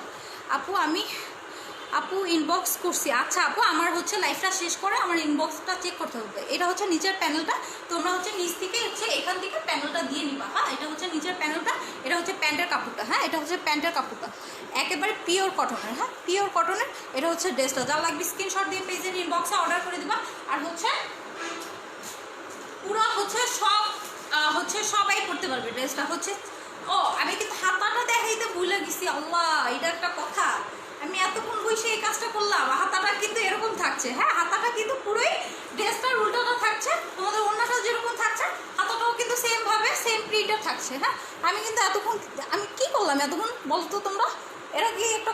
আপু ইনবক্স করছি। আচ্ছা আপু, আমার হচ্ছে লাইফটা শেষ করে আমার ইনবক্সটা চেক করতে হবে। এটা হচ্ছে নিচের প্যানেলটা, তোমরা হচ্ছে নিচ থেকে হচ্ছে এখান থেকে প্যানেলটা দিয়ে নিবা। হ্যাঁ, এটা হচ্ছে নিচের প্যানেলটা, এটা হচ্ছে প্যান্টের কাপড়টা। হ্যাঁ, এটা হচ্ছে প্যান্টের কাপড়টা, একেবারে পিওর কটনের। হ্যাঁ, পিওর কটনের। এটা হচ্ছে ড্রেসটা। যা লাগবে স্ক্রিনশট দিয়ে পেজের ইনবক্সে অর্ডার করে দিবা। আর হচ্ছে পুরো হচ্ছে সব হচ্ছে সবাই পড়তে পারবে ড্রেসটা। হচ্ছে ও আমি কিন্তু হাতাটা দেখাইতে ভুলে গেছি, আল্লাহ এটা একটা কথা। আমি এতক্ষণ বসে এই কাজটা করলাম, হাতাটা কিন্তু এরকম থাকছে, হ্যাঁ হাতাটা কিন্তু পুরোই ড্রেসটার উল্টোটা থাকছে, তোমাদের ওড়নাটাও যেরকম থাকছে হাতাটাও কিন্তু সেম ভাবে সেম প্রিন্টের থাকছে। হ্যাঁ আমি কিন্তু এতক্ষণ আমি কি করলাম এতক্ষণ বলতো তোমরা, এরা কি একটা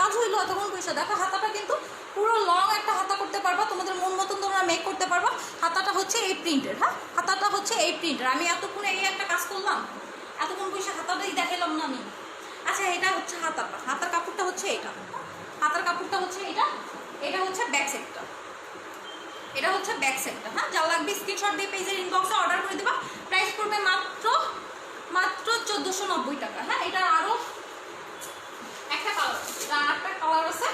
কাজ হইলো এতক্ষণ বসে। দেখো হাতাটা কিন্তু পুরো লং একটা হাতা করতে পারবা, তোমাদের মন মতন তোমরা মেক করতে পারবা। হাতাটা হচ্ছে এই প্রিন্টের, হ্যাঁ হাতাটা হচ্ছে এই প্রিন্টের। আমি এতক্ষণ এই একটা কাজ করলাম, এতক্ষণ বসে হাতাটাই দেখালাম না আমি। আচ্ছা এটা হচ্ছে হাতাটা, হাতার কাপড়টা হচ্ছে এটা, হাতার কাপড়টা হচ্ছে এটা, এটা হচ্ছে ব্যাক সাইডটা, এটা হচ্ছে ব্যাক সাইডটা। হ্যাঁ যা লাগবে স্ক্রিনশট দিয়ে পেজের ইনবক্সে অর্ডার করে দেবা। প্রাইস পড়বে মাত্র 1490 টাকা। হ্যাঁ এটার আরও একটা কালার, এটা আরেকটা কালার আছে,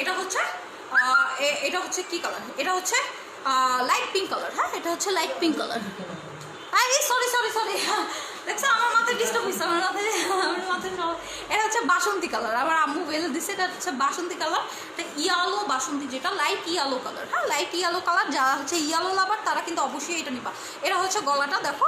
এটা হচ্ছে কি কালার, এটা হচ্ছে লাইট পিঙ্ক কালার। হ্যাঁ এটা হচ্ছে লাইট পিঙ্ক কালার। আরে সরি সরি সরি, দেখছো আমার মাথায় ডিস্টার্ব হয়েছে, আমার মাথায় এটা হচ্ছে বাসন্তী কালার, আমার আম্মু বেলে দিচ্ছে, এটা হচ্ছে বাসন্তী কালার, এটা ইয়ালো বাসন্তী, যেটা লাইট ইয়ালো কালার। হ্যাঁ লাইট ইয়ালো কালার, যারা হচ্ছে ইয়ালো লাভার তারা কিন্তু অবশ্যই এটা নিবা। এটা হচ্ছে গলাটা, দেখো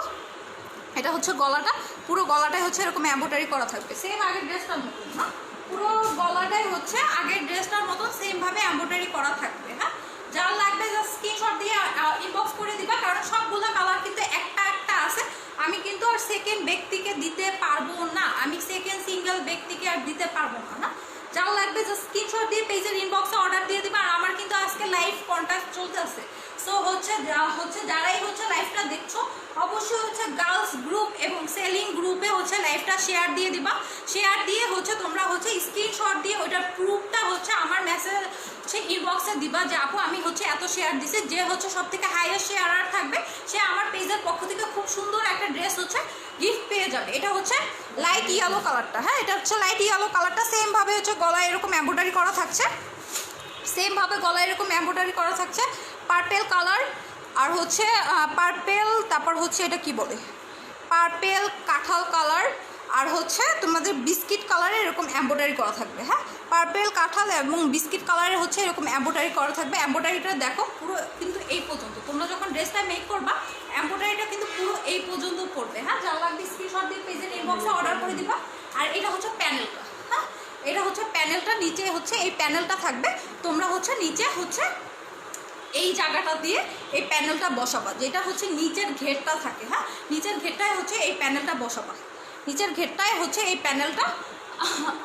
এটা হচ্ছে গলাটা, পুরো গলাটাই হচ্ছে এরকম এমব্রয়ডারি করা থাকবে সেম আগের ড্রেসটার মতন। হ্যাঁ পুরো গলাটাই হচ্ছে আগের ড্রেসটার মতন সেম ভাবে এমব্রয়ডারি করা থাকবে। হ্যাঁ যার লাগবে জাস্ট স্ক্রিনশট দিয়ে ইনবক্স করে দিবা, কারণ সবগুলো কালার কিন্তু একটা একটা আছে। আমি কিন্তু আর সেকেন্ড ব্যক্তিকে দিতে পারবো না, আমি সেকেন্ড সিঙ্গেল ব্যক্তিকে আর দিতে পারবো না। হ্যাঁ যার লাগবে জাস্ট স্ক্রিনশট দিয়ে পেজের ইনবক্সে অর্ডার দিয়ে দিবা। আর আমার কিন্তু আজকে লাইভ কন্ট্যাক্ট চলতেছে, সো হচ্ছে যারাই হচ্ছে লাইভটা দেখছো অবশ্যই হচ্ছে গার্লস গ্রুপ এবং সেলিং গ্রুপে হচ্ছে লাইভটা শেয়ার দিয়ে দিবা। শেয়ার দিয়ে হচ্ছে তোমরা হচ্ছে স্ক্রিনশট দিয়ে ওইটার প্রুফটা হচ্ছে আমার মেসেজ হচ্ছে ইনবক্সে দিবা যে আপু আমি হচ্ছে এত শেয়ার দিছি। যে হচ্ছে সব থেকে হাইয়েস্ট শেয়ারার থাকবে সে আমার পেজের পক্ষ থেকে খুব সুন্দর একটা ড্রেস হচ্ছে গিফট পেয়ে যাবে। এটা হচ্ছে লাইট ইয়েলো কালারটা। হ্যাঁ এটা হচ্ছে লাইট ইয়েলো কালারটা, সেম ভাবে হচ্ছে গলায় এরকম এমব্রয়ডারি করা থাকছে, সেম ভাবে গলায় এরকম এমব্রয়ডারি করা থাকছে। পার্পেল কালার আর হচ্ছে পার্পেল, তারপর হচ্ছে এটা কি বলে পার্পেল কাঁঠাল কালার আর হচ্ছে তোমাদের বিস্কিট কালারে এরকম এমব্রয়ডারি করা থাকবে। হ্যাঁ পার্পেল কাঁঠাল এবং বিস্কিট কালারে হচ্ছে এরকম এমব্রয়ডারি করা থাকবে। এমব্রয়ডারিটা দেখো পুরো কিন্তু এই পর্যন্ত, তোমরা যখন ড্রেসটা মেক করবা এমব্রয়ডারিটা কিন্তু পুরো এই পর্যন্ত পড়বে। হ্যাঁ যা লাগবে স্ক্রিনশট দিয়ে পেজের ইনবক্সে অর্ডার করে দিবা। আর এটা হচ্ছে প্যানেলটা, হ্যাঁ এটা হচ্ছে প্যানেলটা, নিচে হচ্ছে এই প্যানেলটা থাকবে। তোমরা হচ্ছে নিচে হচ্ছে এই জায়গাটা দিয়ে এই প্যানেলটা বসাবা, যেটা হচ্ছে নিচের ঘেরটা থাকে। হ্যাঁ নিচের ঘেরটায় হচ্ছে এই প্যানেলটা বসাবা, নিচের ঘেরটায় হচ্ছে এই প্যানেলটা।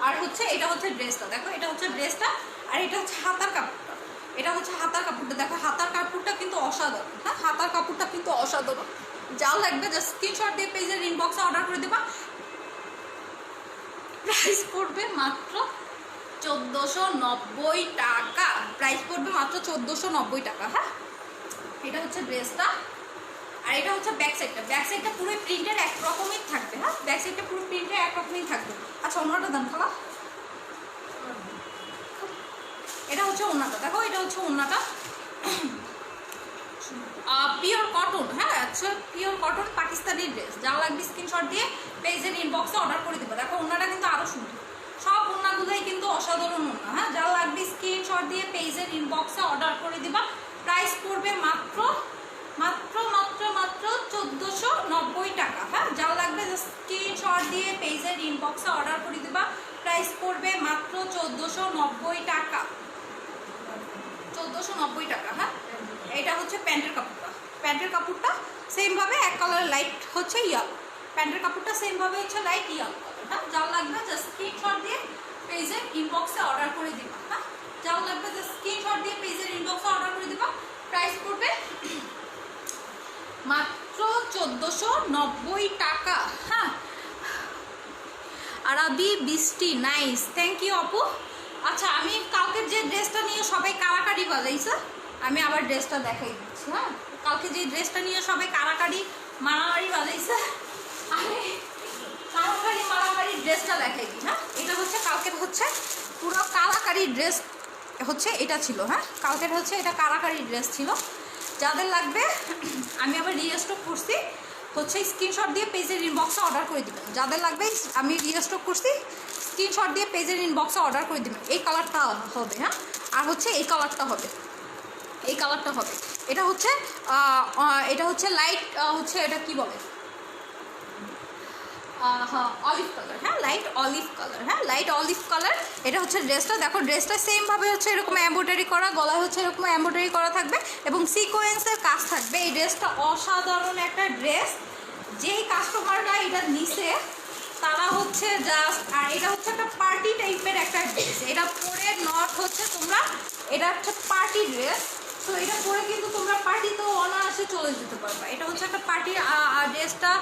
আর হচ্ছে এটা হচ্ছে ড্রেসটা, দেখো এটা হচ্ছে ড্রেসটা, আর এটা হচ্ছে হাতার কাপড়টা, এটা হচ্ছে হাতার কাপড়টা। দেখো হাতার কাপড়টা কিন্তু অসাধারণ। হ্যাঁ হাতার কাপড়টা কিন্তু অসাধারণ। যা লাগবে জাস্ট স্ক্রিনশট দিয়ে পেজের ইনবক্সে অর্ডার করে দেবা। প্রাইস পড়বে মাত্র 1490 টাকা, প্রাইস পড়বে মাত্র 1490 টাকা। হ্যাঁ এটা হচ্ছে ড্রেসটা, আর এটা হচ্ছে ব্যাক সাইডটা। ব্যাক সাইডটা পুরো প্রিন্টের একরকমই থাকবে। হ্যাঁ ব্যাক সাইডটা পুরো প্রিন্টের একরকমই থাকবে। আচ্ছা ওনাটা দাম খালা, এটা হচ্ছে ওনাটা, দেখো এটা হচ্ছে ওনাটা পিওর কটন। হ্যাঁ আচ্ছা পিওর কটন পাকিস্তানি ড্রেস। যা লাগবে স্ক্রিনশট দিয়ে পেজের ইনবক্সে অর্ডার করে দেবো। দেখো ওনাটা কিন্তু আরও সুন্দর, সব ওনাগুলোই কিন্তু অসাধারণ ওনা। হ্যাঁ যা লাগবে স্ক্রিনশট দিয়ে পেজের ইনবক্সে অর্ডার করে দিবা। প্রাইস পড়বে মাত্র মাত্র মাত্র মাত্র 1490 টাকা। হ্যাঁ যা লাগবে স্ক্রিনশট দিয়ে পেজের ইনবক্সে অর্ডার করে দিবা। প্রাইস পড়বে মাত্র 1490 টাকা, 1490 টাকা। হ্যাঁ এটা হচ্ছে প্যান্টের কাপড়টা, প্যান্টের কাপড়টা সেম ভাবে এক কালার লাইট হচ্ছে ইয়ালো, প্যান্টের কাপড়টা সেম ভাবে হচ্ছে লাইট ইয়ালো কালার। হ্যাঁ যা লাগবে জাস্ট স্ক্রিনশট দিয়ে পেজের ইনবক্সে অর্ডার করে দিবা। হ্যাঁ যা লাগবে জাস্ট স্ক্রিনশট দিয়ে পেজের ইনবক্সে অর্ডার করে দিবা। প্রাইস পড়বে মাত্র 1490 টাকা। হ্যাঁ আরবি বৃষ্টি নাইস, থ্যাংক ইউ আপু। আচ্ছা আমি কালকের যে ড্রেসটা নিয়ে সবাই কারাকারি বাজাইছে আমি আবার ড্রেসটা দেখাই দিচ্ছি। হ্যাঁ কালকে যে ড্রেসটা নিয়ে সবাই কারাকারি মারামারি বাজাইছে আমি কারাকারি মারামারি ড্রেসটা দেখাই দিই। হ্যাঁ এটা হচ্ছে কালকের হচ্ছে পুরো কারাকারি ড্রেস হচ্ছে এটা ছিল। হ্যাঁ কালকের হচ্ছে এটা কারাকারি ড্রেস ছিল। যাদের লাগবে আমি আবার রিস্টক করছি হচ্ছে স্ক্রিনশট দিয়ে পেজের ইনবক্সে অর্ডার করে দেবেন। যাদের লাগবে আমি রিস্টক করছি স্ক্রিনশট দিয়ে পেজের ইনবক্সে অর্ডার করে দেবেন। এই কালারটা হবে। হ্যাঁ আর হচ্ছে এই কালারটা হবে, এই কালারটা হবে। এটা হচ্ছে লাইট হচ্ছে এটা কি বলে হ্যাঁ অলিভ কালার, হ্যাঁ লাইট অলিভ কালার, হ্যাঁ লাইট অলিভ কালার। এটা হচ্ছে ড্রেসটা, দেখো ড্রেসটা সেমভাবে হচ্ছে এরকম এমব্রয়ডারি করা, গলায় হচ্ছে এরকম এমব্রয়ডারি করা থাকবে এবং সিকোয়েন্সের কাজ থাকবে। এই ড্রেসটা অসাধারণ একটা ড্রেস। যেই কাস্টমাররা এটা নিছে তারা হচ্ছে জাস্ট, আর এটা হচ্ছে একটা পার্টি টাইপের একটা ড্রেস। এটা পরে নট হচ্ছে তোমরা, এটা হচ্ছে পার্টি ড্রেস, তো এটা পরে কিন্তু তোমরা পার্টিতেও অনায়াসে চলে যেতে পারবা। এটা হচ্ছে একটা পার্টি ড্রেসটা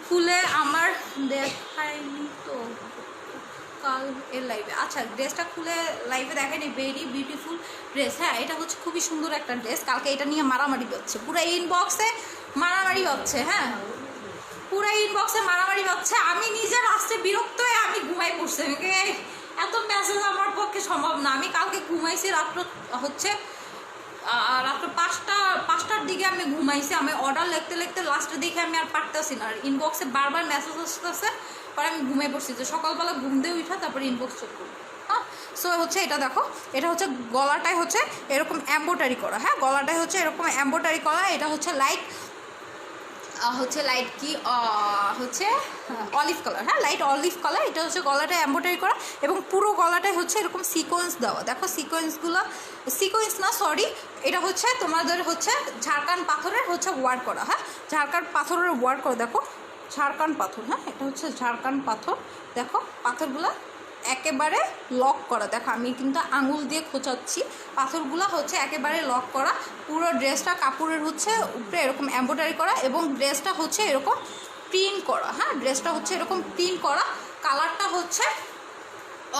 খুলে আমার দেখায়নি তো কাল এর লাইভে, আচ্ছা ড্রেসটা খুলে লাইভে দেখায়নি। ভেরি বিউটিফুল ড্রেস, হ্যাঁ এটা হচ্ছে খুবই সুন্দর একটা ড্রেস। কালকে এটা নিয়ে মারামারি হচ্ছে, পুরো ইনবক্সে মারামারি হচ্ছে, হ্যাঁ পুরো ইনবক্সে মারামারি হচ্ছে। আমি নিজে রাস্তায় বিরক্ত হয়ে আমি ঘুমাই পড়ছি, এত মেসেজ আমার পক্ষে সম্ভব না। আমি কালকে ঘুমাইছি রাত্র হচ্ছে রাত্র 5টার দিকে আমি ঘুমাইছি। আমি অর্ডার লিখতে লিখতে লাস্টের দিকে আমি আর পারতেছি না, আর ইনবক্সে বারবার মেসেজ আসতেছে, পরে আমি ঘুমাই পড়ছি যে সকালবেলা ঘুম দিয়ে উঠা তারপরে ইনবক্স চেক করবো। হ্যাঁ সো হচ্ছে এটা দেখো, এটা হচ্ছে গলাটাই হচ্ছে এরকম এমব্রয়ডারি করা, হ্যাঁ গলাটাই হচ্ছে এরকম এমব্রয়ডারি করা। এটা হচ্ছে লাইট কি হচ্ছে অলিভ কালার, হ্যাঁ লাইট অলিভ কালার। এটা হচ্ছে গলাটা এমব্রয়ডারি করা এবং পুরো গলাটাই হচ্ছে এরকম সিকোয়েন্স দেওয়া। দেখো সিকোয়েন্সগুলো, সিকোয়েন্স না সরি, এটা হচ্ছে তোমাদের হচ্ছে ঝাড়খান্ড পাথরের হচ্ছে ওয়ার্ক করা, হ্যাঁ ঝাড়খান্ড পাথরের ওয়ার্ক করা। দেখো ঝাড়খান্ড পাথর, হ্যাঁ এটা হচ্ছে ঝাড়খান্ড পাথর। দেখো পাথরগুলো একেবারে লক করা, দেখো আমি কিন্তু আঙুল দিয়ে খোঁচাচ্ছি, পাথরগুলো হচ্ছে একেবারে লক করা। পুরো ড্রেসটা কাপড়ের হচ্ছে উপরে এরকম এমব্রয়ডারি করা এবং ড্রেসটা হচ্ছে এরকম প্রিন্ট করা, হ্যাঁ ড্রেসটা হচ্ছে এরকম প্রিন্ট করা। কালারটা হচ্ছে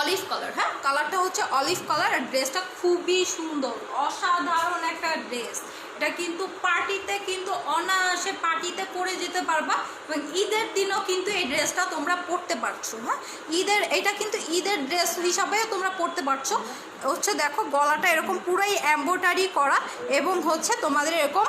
অলিভ কালার, হ্যাঁ কালারটা হচ্ছে অলিভ কালার। আর ড্রেসটা খুবই সুন্দর, অসাধারণ একটা ড্রেস। এটা কিন্তু পার্টিতে কিন্তু অনায়াসে পার্টিতে পরে যেতে পারবা এবং ঈদের দিনও কিন্তু এই ড্রেসটা তোমরা পরতে পারছো, হ্যাঁ এটা কিন্তু ঈদের ড্রেস হিসাবে তোমরা পরতে পারছো। হচ্ছে দেখো গলাটা এরকম পুরাই এমব্রয়ডারি করা এবং হচ্ছে তোমাদের এরকম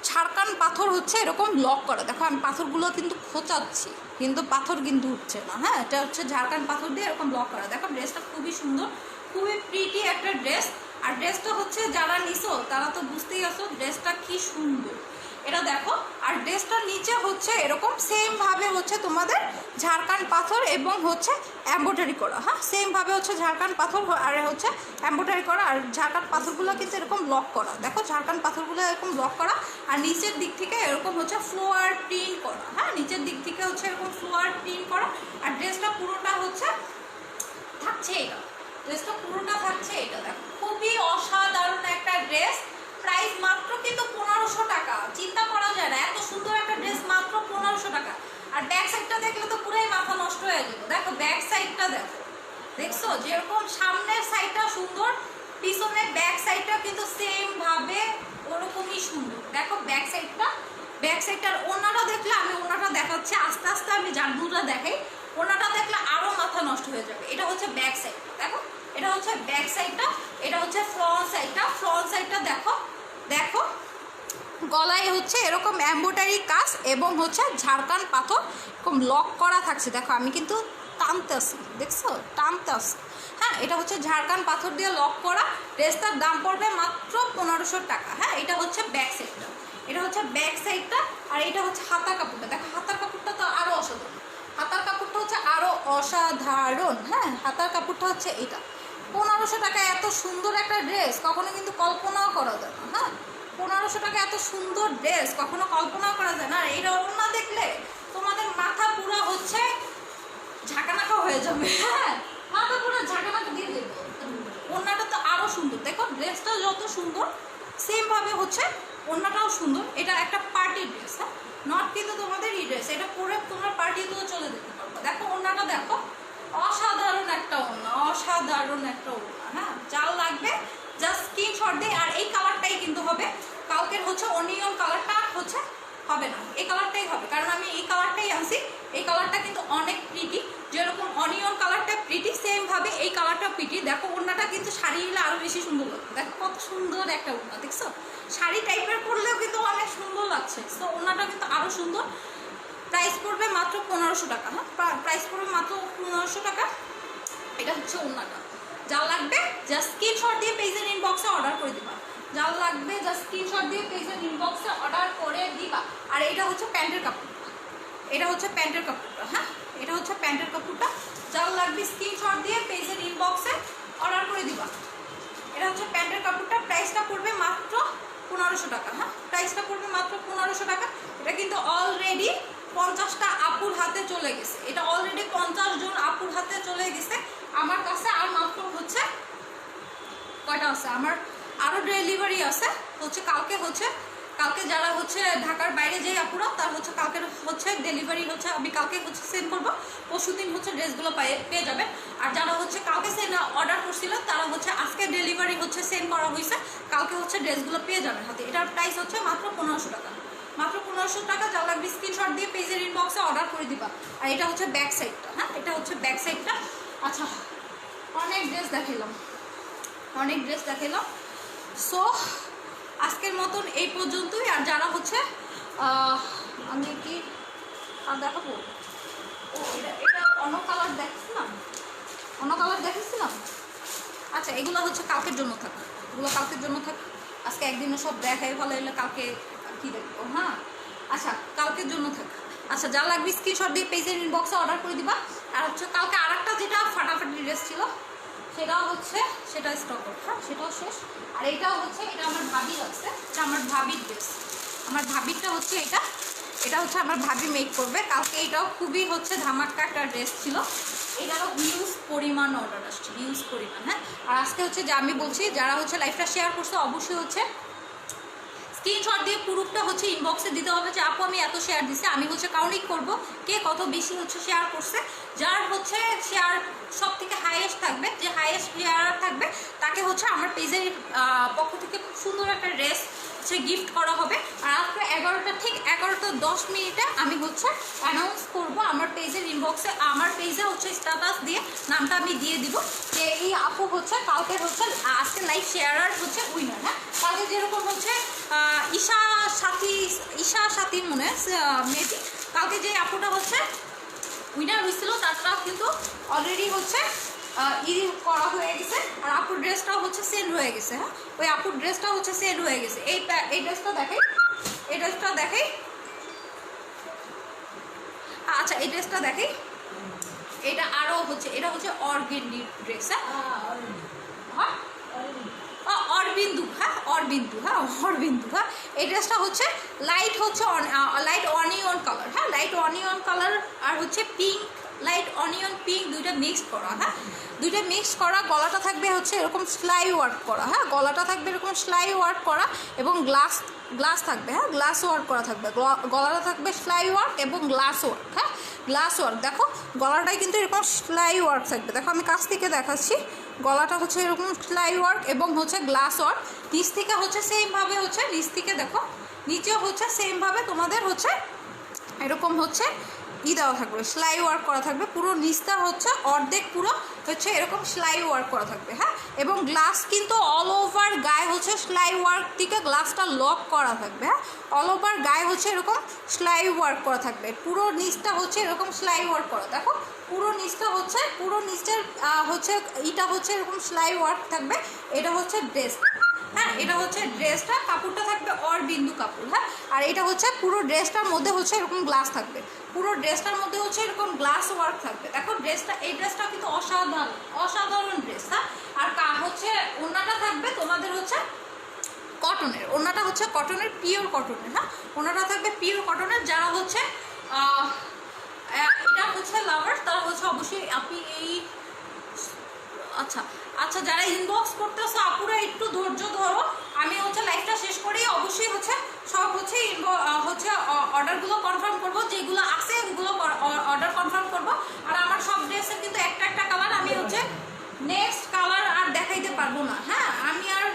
ঝাড়খান্ড পাথর হচ্ছে এরকম লক করা। দেখো আমি পাথরগুলো কিন্তু খোঁচাচ্ছি কিন্তু পাথর কিন্তু উঠছে না, হ্যাঁ এটা হচ্ছে ঝাড়খান্ড পাথর দিয়ে এরকম লক করা। দেখো ড্রেসটা খুবই সুন্দর, খুবই প্রিটি একটা ড্রেস। আর ড্রেসটা হচ্ছে যারা নিছো তারা তো বুঝতেই আছো ড্রেসটা কি সুন্দর। এটা দেখো, আর ড্রেসটার নিচে হচ্ছে এরকম সেমভাবে হচ্ছে তোমাদের ঝাড়খান্ড পাথর এবং হচ্ছে এমব্রয়ডারি করা, হ্যাঁ সেমভাবে হচ্ছে ঝাড়খান্ড পাথর আর হচ্ছে এমব্রয়ডারি করা। আর ঝাড়খান্ড পাথরগুলো কিন্তু এরকম লক করা, দেখো ঝাড়খান্ড পাথরগুলো এরকম লক করা। আর নিচের দিক থেকে এরকম হচ্ছে ফ্লোয়ার প্রিন্ট করা, হ্যাঁ নিচের দিক থেকে হচ্ছে এরকম ফ্লোয়ার প্রিন্ট করা। আর ড্রেসটা পুরোটা হচ্ছে থাকছে এটা, ড্রেসটা পুরোটা থাকছে এটা। দেখো খুবই অসাধারণ একটা ড্রেস, প্রাইস মাত্র কিন্তু 1500 টাকা। চিন্তা করা যায় না, এত সুন্দর একটা ড্রেস মাত্র 1500 টাকা। আর ব্যাক সাইডটা দেখলে তো পুরোই মাথা নষ্ট হয়ে যেত। দেখো ব্যাক সাইডটা দেখো, দেখছো যেরকম সামনের সাইডটা সুন্দর, পিছনের ব্যাক সাইডটা কিন্তু সেম ভাবে ওরকমই সুন্দর। দেখো ব্যাক সাইডটার ওনাটা দেখলে, আমি ওনাটা দেখাচ্ছি আস্তে আস্তে, আমি জানবুটা দেখাই। ওনাটা দেখলে আরো মাথা নষ্ট হয়ে যাবে। এটা হচ্ছে ব্যাক সাইডটা, দেখো এটা হচ্ছে ব্যাক সাইডটা, এটা হচ্ছে ফ্রন্ট সাইডটা। ফ্রন্ট সাইডটা দেখো, দেখো গলায় হচ্ছে এরকম এমব্রয়ডারি কাজ এবং হচ্ছে ঝাড়খান্ড পাথর এরকম লক করা থাকছে। দেখো আমি কিন্তু টানতে আসি, দেখছো টানতে আসি, হ্যাঁ এটা হচ্ছে ঝাড়খান্ড পাথর দিয়ে লক করা। ড্রেসটার দাম পড়বে মাত্র 1500 টাকা, হ্যাঁ এটা হচ্ছে ব্যাক সাইডটা, এটা হচ্ছে ব্যাক সাইডটা। আর এটা হচ্ছে হাতার কাপড়টা, দেখো হাতার কাপড়টা তো আরও অসাধারণ, হাতার কাপড়টা হচ্ছে আরও অসাধারণ, হ্যাঁ হাতার কাপড়টা হচ্ছে এটা। 1500 টাকা এত সুন্দর একটা ড্রেস কখনো কিন্তু কল্পনাও করা যায় না, হ্যাঁ 1500 টাকা এত সুন্দর ড্রেস কখনো কল্পনাও করা যায় না। আর এইটা ওড়না দেখলে তোমাদের মাথা পুরো হচ্ছে ঝাঁকানাকা হয়ে যাবে, হ্যাঁ মাথা পুরো ঝাঁকানাকা দিয়ে দেবে। ওড়নাটা তো আরও সুন্দর, দেখো ড্রেসটা যত সুন্দর সেমভাবে হচ্ছে ওড়নাটাও সুন্দর। এটা একটা পার্টি ড্রেস, হ্যাঁ নট কিন্তু তোমাদের এই ড্রেস, এটা পরে তোমরা পার্টিতেও চলে যেতে পারবো। দেখো ওড়নাটা দেখো, অসাধারণ একটা ওড়না, অসাধারণ একটা ওড়না, হ্যাঁ যার লাগবে জাস্ট স্ক্রিনশট দিয়ে। আর এই কালারটাই কিন্তু হবে, কালকের হচ্ছে অনিয়ন কালারটা হচ্ছে হবে না, এই কালারটাই হবে, কারণ আমি এই কালারটাই আনছি। এই কালারটা কিন্তু অনেক প্রিটি, যেরকম অনিয়ন কালারটা প্রিটি সেমভাবে এই কালারটা প্রিটি। দেখো ওড়নাটা কিন্তু শাড়ি নিলে আরও বেশি সুন্দর লাগবে। দেখো কত সুন্দর একটা ওড়না, দেখছো শাড়ি টাইপের পরলেও কিন্তু অনেক সুন্দর লাগছে। তো ওড়নাটা কিন্তু আরও সুন্দর। প্রাইস পড়বে মাত্র 1500 টাকা, হ্যাঁ প্রাইস পড়বে মাত্র 1500 টাকা। এটা হচ্ছে ওড়নাটা, যা লাগবে জাস্ট স্ক্রিনশট দিয়ে পেজের ইনবক্সে অর্ডার করে দিবা, যা লাগবে জাস্ট স্ক্রিনশট দিয়ে পেজের ইনবক্সে অর্ডার করে দিবা। আর এটা হচ্ছে প্যান্টের কাপড়, এটা হচ্ছে প্যান্টের কাপড়টা, হ্যাঁ এটা হচ্ছে প্যান্টের কাপড়টা। যার লাগবে স্ক্রিনশট দিয়ে পেজের ইনবক্সে অর্ডার করে দিবা। এটা হচ্ছে প্যান্টের কাপড়টা, প্রাইসটা পড়বে মাত্র 1500 টাকা। হ্যাঁ প্রাইসটা পড়বে মাত্র 1500 টাকা। এটা কিন্তু অলরেডি 50টা আপুর হাতে চলে গেছে, এটা অলরেডি 50 জন আপুর হাতে চলে গেছে আমার কাছে। আর মাত্র হচ্ছে কয়টা আছে আমার, আরও ডেলিভারি আছে হচ্ছে কালকে যারা হচ্ছে ঢাকার বাইরে যে আপুরা তার হচ্ছে কালকে হচ্ছে ডেলিভারি হচ্ছে, আমি কালকে হচ্ছে সেন্ড করবো, পরশু দিন হচ্ছে ড্রেসগুলো পেয়ে যাবে। আর যারা হচ্ছে কালকে সেন্ড অর্ডার করছিল তারা হচ্ছে আজকে ডেলিভারি হচ্ছে সেন্ড করা হয়েছে, কালকে হচ্ছে ড্রেসগুলো পেয়ে যাবে হাতে। এটার প্রাইস হচ্ছে মাত্র 1500 টাকা, মাত্র 1500 টাকা। যা লাগবে স্ক্রিনশট দিয়ে পেজের ইনবক্সে অর্ডার করে দিবা। আর এটা হচ্ছে ব্যাক সাইডটা, হ্যাঁ এটা হচ্ছে ব্যাক সাইডটা। আচ্ছা অনেক ড্রেস দেখালাম, সো আজকের মতন এই পর্যন্তই। আর যারা হচ্ছে আমি কি আর দেখাবো, ও এটা অন্য কালার দেখেছিলাম। আচ্ছা এগুলো হচ্ছে কালকের জন্য থাক, আজকে একদিনে সব দেখাই ভালো হলে কালকে কি দেখবো। হ্যাঁ আচ্ছা কালকের জন্য থাক। আচ্ছা যা লাগবে স্ক্রিনশট দিয়ে পেজের ইনবক্সে অর্ডার করে দিবা। আর হচ্ছে কালকে আরেকটা যেটা ফাটাফাটি ড্রেস ছিল সেটা স্টক আউট, হ্যাঁ সেটাও শেষ। আর এটাও হচ্ছে, এটা আমার ভাবি আছে, এটা আমার ভাবির ড্রেস, আমার ভাবিরটা হচ্ছে এটা হচ্ছে আমার ভাবি মেক করবে কালকে। এটাও খুবই হচ্ছে ধামাকা একটা ড্রেস ছিল, এটারও হিউজ পরিমাণ অর্ডার আসছে, হিউজ পরিমাণ। হ্যাঁ আর আজকে হচ্ছে যে আমি বলছি যারা হচ্ছে লাইভটা শেয়ার করছে অবশ্যই হচ্ছে স্ক্রিনশট দিয়ে প্রুফটা হচ্ছে ইনবক্সে দিতে হবে যে আপু আমি এত শেয়ার দিছি। আমি হচ্ছে কাউন্টিং করব কে কত বেশি হচ্ছে শেয়ার করছে, যার হচ্ছে শেয়ার সব থেকে হাইয়েস্ট থাকবে, যে হাইয়েস্ট শেয়ার থাকবে তাকে হচ্ছে আমার পেজের পক্ষ থেকে খুব সুন্দর একটা ড্রেস হচ্ছে গিফট করা হবে। আর রাত্রে 11টা আমি হচ্ছে অ্যানাউন্স করব আমার পেজের ইনবক্সে, আমার পেজে হচ্ছে স্ট্যাটাস দিয়ে নামটা আমি দিয়ে দিব যে এই আপু হচ্ছে কালকে হচ্ছে আজকে লাইভ শেয়ারার হচ্ছে উইনার। হ্যাঁ কালকে যেরকম হচ্ছে ঈশা সাথী মনে মেবি কালকে যে আপুটা হচ্ছে উইনার হয়েছিল তারটা কিন্তু অলরেডি হচ্ছে করা হয়ে গেছে। আর আপুর ড্রেসটাও হচ্ছে সেন্ড হয়ে গেছে। হ্যাঁ ওই আপুর ড্রেসটাও হচ্ছে সেন্ড হয়ে গেছে। এই ড্রেসটা দেখাই, আচ্ছা এই ড্রেসটা দেখাই, এটা আরও হচ্ছে এটা হচ্ছে অর্গেন্ডি ড্রেস। হ্যাঁ অরবিন্দু, হ্যাঁ এই ড্রেসটা হচ্ছে লাইট অনিয়ন কালার। হ্যাঁ লাইট অনিয়ন কালার আর হচ্ছে পিঙ্ক, লাইট অনিয়ন পিঙ্ক দুইটা মিক্সড করা। হ্যাঁ দুইটা মিক্সড করা। গলাটা থাকবে হচ্ছে এরকম সেলাই ওয়ার্ক করা। হ্যাঁ গলাটা থাকবে এরকম সেলাই ওয়ার্ক করা এবং গ্লাস থাকবে। হ্যাঁ গ্লাস ওয়ার্ক করা থাকবে, গলাটা থাকবে সেলাই ওয়ার্ক এবং গ্লাস ওয়ার্ক। হ্যাঁ গ্লাস ওয়ার্ক, দেখো গলাটাই কিন্তু এরকম সেলাই ওয়ার্ক থাকবে। দেখো আমি কাছ থেকে দেখাচ্ছি, গলাটা হচ্ছে এরকম সেলাই ওয়ার্ক এবং হচ্ছে গ্লাস ওয়ার্ক। নিচ থেকে হচ্ছে সেমভাবে হচ্ছে নিচ থেকে দেখো নিচেও হচ্ছে সেমভাবে তোমাদের হচ্ছে এরকম হচ্ছে দেওয়া থাকবে, সেলাই ওয়ার্ক করা থাকবে। পুরো নিচটা হচ্ছে অর্ধেক পুরো হচ্ছে এরকম সেলাই ওয়ার্ক করা থাকবে। হ্যাঁ এবং গ্লাস কিন্তু অল ওভার গায়ে হচ্ছে সেলাই ওয়ার্ক থেকে গ্লাসটা লক করা থাকবে। হ্যাঁ অল ওভার গায়ে হচ্ছে এরকম সেলাই ওয়ার্ক করা থাকবে, পুরো নিচটা হচ্ছে এরকম সেলাই ওয়ার্ক করা। দেখো পুরো নিচের হচ্ছে এটা হচ্ছে এরকম সেলাই ওয়ার্ক থাকবে। এটা হচ্ছে ড্রেস। হ্যাঁ এটা হচ্ছে ড্রেসটা, কাপড়টা থাকবে অরবিন্দু কাপড়। হ্যাঁ আর এটা হচ্ছে পুরো ড্রেসটার মধ্যে হচ্ছে এরকম গ্লাস থাকবে, পুরো ড্রেসটার মধ্যে হচ্ছে এরকম গ্লাস ওয়ার্ক থাকবে। দেখো এই ড্রেসটা কিন্তু অসাধারণ ড্রেস। হ্যাঁ আর হচ্ছে ওড়নাটা থাকবে তোমাদের হচ্ছে কটনের, ওড়নাটা হচ্ছে কটনের, পিওর কটনের। হ্যাঁ ওড়নাটা থাকবে পিওর কটনের। যারা হচ্ছে এটা হচ্ছে লাভার তারা হচ্ছে অবশ্যই আপনি এই আচ্ছা যারা ইনবক্স করতেছো আপুরা একটু ধৈর্য ধরো, আমি হচ্ছে লাইভটা শেষ করেই অবশ্যই হচ্ছে সব হচ্ছে অর্ডারগুলো কনফার্ম করবো, যেগুলো আছে ওগুলো অর্ডার কনফার্ম করবো। আর আমার সব ড্রেসের কিন্তু একটা কালার, আমি হচ্ছে নেক্সট কালার আর দেখাইতে পারবো না। হ্যাঁ আমি আর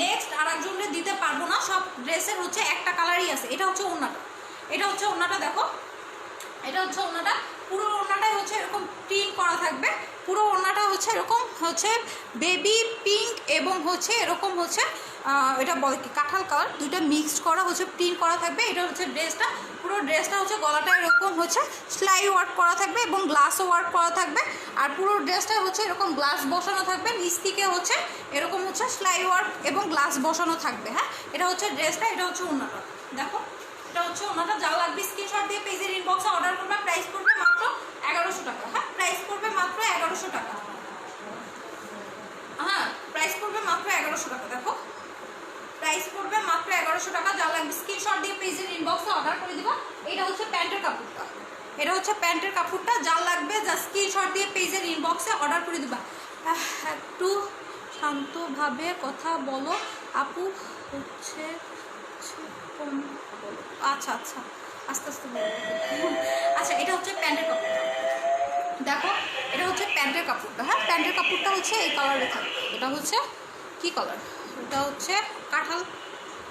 নেক্সট আর একজনকে দিতে পারবো না, সব ড্রেসের হচ্ছে একটা কালারই আছে। এটা হচ্ছে ওড়নাটা, দেখো এটা হচ্ছে ওড়নাটা, পুরো ওড়নাটাই হচ্ছে এরকম প্রিন্ট করা থাকবে। পুরো ওড়নাটা হচ্ছে এরকম হচ্ছে বেবি পিঙ্ক এবং হচ্ছে এরকম হচ্ছে এটা বলে কি কাঁঠাল কালার, দুইটা মিক্সড করা হচ্ছে প্রিন্ট করা থাকবে। এটা হচ্ছে ড্রেসটা, পুরো ড্রেসটা হচ্ছে গলাটা এরকম হচ্ছে সেলাই ওয়ার্ক করা থাকবে এবং গ্লাসও ওয়ার্ক করা থাকবে। আর পুরো ড্রেসটা হচ্ছে এরকম গ্লাস বসানো থাকবে, নিচ থেকে হচ্ছে এরকম হচ্ছে সেলাই ওয়ার্ক এবং গ্লাস বসানো থাকবে। হ্যাঁ এটা হচ্ছে ড্রেসটা, এটা হচ্ছে ওড়নাটা। দেখো এটা হচ্ছে ওনাটা, যা লাগবে স্ক্রিনশট দিয়ে পেজের ইনবক্সে অর্ডার করবে। প্রাইস পড়বে মাত্র 1100 টাকা। হ্যাঁ, প্রাইস পড়বে মাত্র 1100 টাকা। হ্যাঁ, প্রাইস পড়বে মাত্র 1100 টাকা। দেখো, প্রাইস পড়বে মাত্র 1100 টাকা। যা লাগবে স্ক্রিনশট দিয়ে পেজের ইনবক্সে অর্ডার করে দিবা। এটা হচ্ছে প্যান্টের কাপড়টা, এটা হচ্ছে প্যান্টের কাপড়টা। যা লাগবে যা স্ক্রিনশট দিয়ে পেজের ইনবক্সে অর্ডার করে দিবা। একটু শান্তভাবে কথা বলো আপু, হচ্ছে আচ্ছা আচ্ছা, আস্তে আস্তে বলো। আচ্ছা, এটা হচ্ছে প্যান্টের কাপড়টা। দেখো, এটা হচ্ছে প্যান্টের কাপড়টা। হ্যাঁ, প্যান্টের কাপড়টা হচ্ছে এই কালারে থাকবে। এটা হচ্ছে কি কালার? এটা হচ্ছে কাঁঠাল।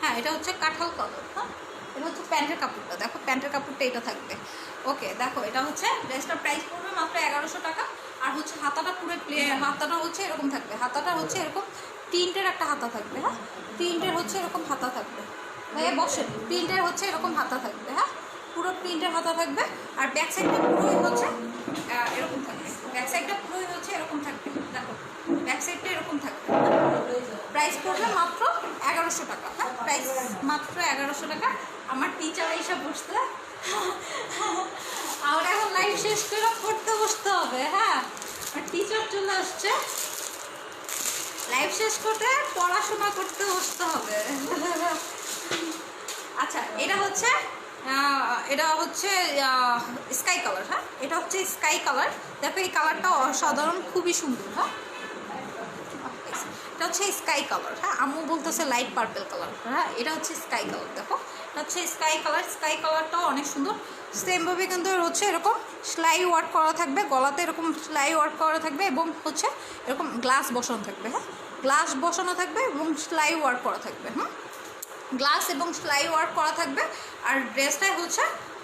হ্যাঁ, এটা হচ্ছে কাঁঠাল কালার। হ্যাঁ, এটা হচ্ছে প্যান্টের কাপড়টা। দেখো, প্যান্টের কাপড়টা এটা থাকবে। ওকে, দেখো, এটা হচ্ছে ড্রেসটার প্রাইস পড়বে মাত্র 1100 টাকা। আর হচ্ছে হাতাটা পুরো হাতাটা হচ্ছে এরকম থাকবে। হাতাটা হচ্ছে এরকম প্রিন্টের একটা হাতা থাকবে। হ্যাঁ, প্রিন্টের হচ্ছে এরকম হাতা থাকবে। ভাইয়া বসে, প্রিন্টের হচ্ছে এরকম হাতা থাকবে। হ্যাঁ, পুরো প্রিন্টের হাতা থাকবে। আর ব্যাক সাইডটা পুরোই হচ্ছে এরকম থাকবে। ব্যাক সাইডটা পুরোই হচ্ছে এরকম থাকবে। দেখো, ব্যাক সাইডটা এরকম থাকবে। প্রাইস পড়বে মাত্র 1100 টাকা। হ্যাঁ, প্রাইস মাত্র 1100 টাকা। আমার টিচার এইসব বসতে, আমার এখন লাইভ শেষ করে পড়তে বসতে হবে। হ্যাঁ, আর টিচার চলে আসছে, লাইভ শেষ করতে পড়াশোনা করতে বসতে হবে। আচ্ছা, এটা হচ্ছে স্কাই কালার। হ্যাঁ, এটা হচ্ছে স্কাই কালার। দেখো, এই কালারটা অসাধারণ, খুবই সুন্দর। হ্যাঁ, এটা হচ্ছে স্কাই কালার। হ্যাঁ, আম্মু বলতেছে লাইট পার্পল কালার। হ্যাঁ, এটা হচ্ছে স্কাই কালার। দেখো, এটা হচ্ছে স্কাই কালার। স্কাই কালারটাও অনেক সুন্দর। সেমভাবে কিন্তু হচ্ছে এরকম সেলাই ওয়ার্ক করা থাকবে, গলাতে এরকম সেলাই ওয়ার্ক করা থাকবে এবং হচ্ছে এরকম গ্লাস বসানো থাকবে। হ্যাঁ, গ্লাস বসানো থাকবে এবং সেলাই ওয়ার্ক করা থাকবে। গ্লাস এবং সেলাই ওয়ার্ক করা থাকবে। আর ড্রেসটাই হচ্ছে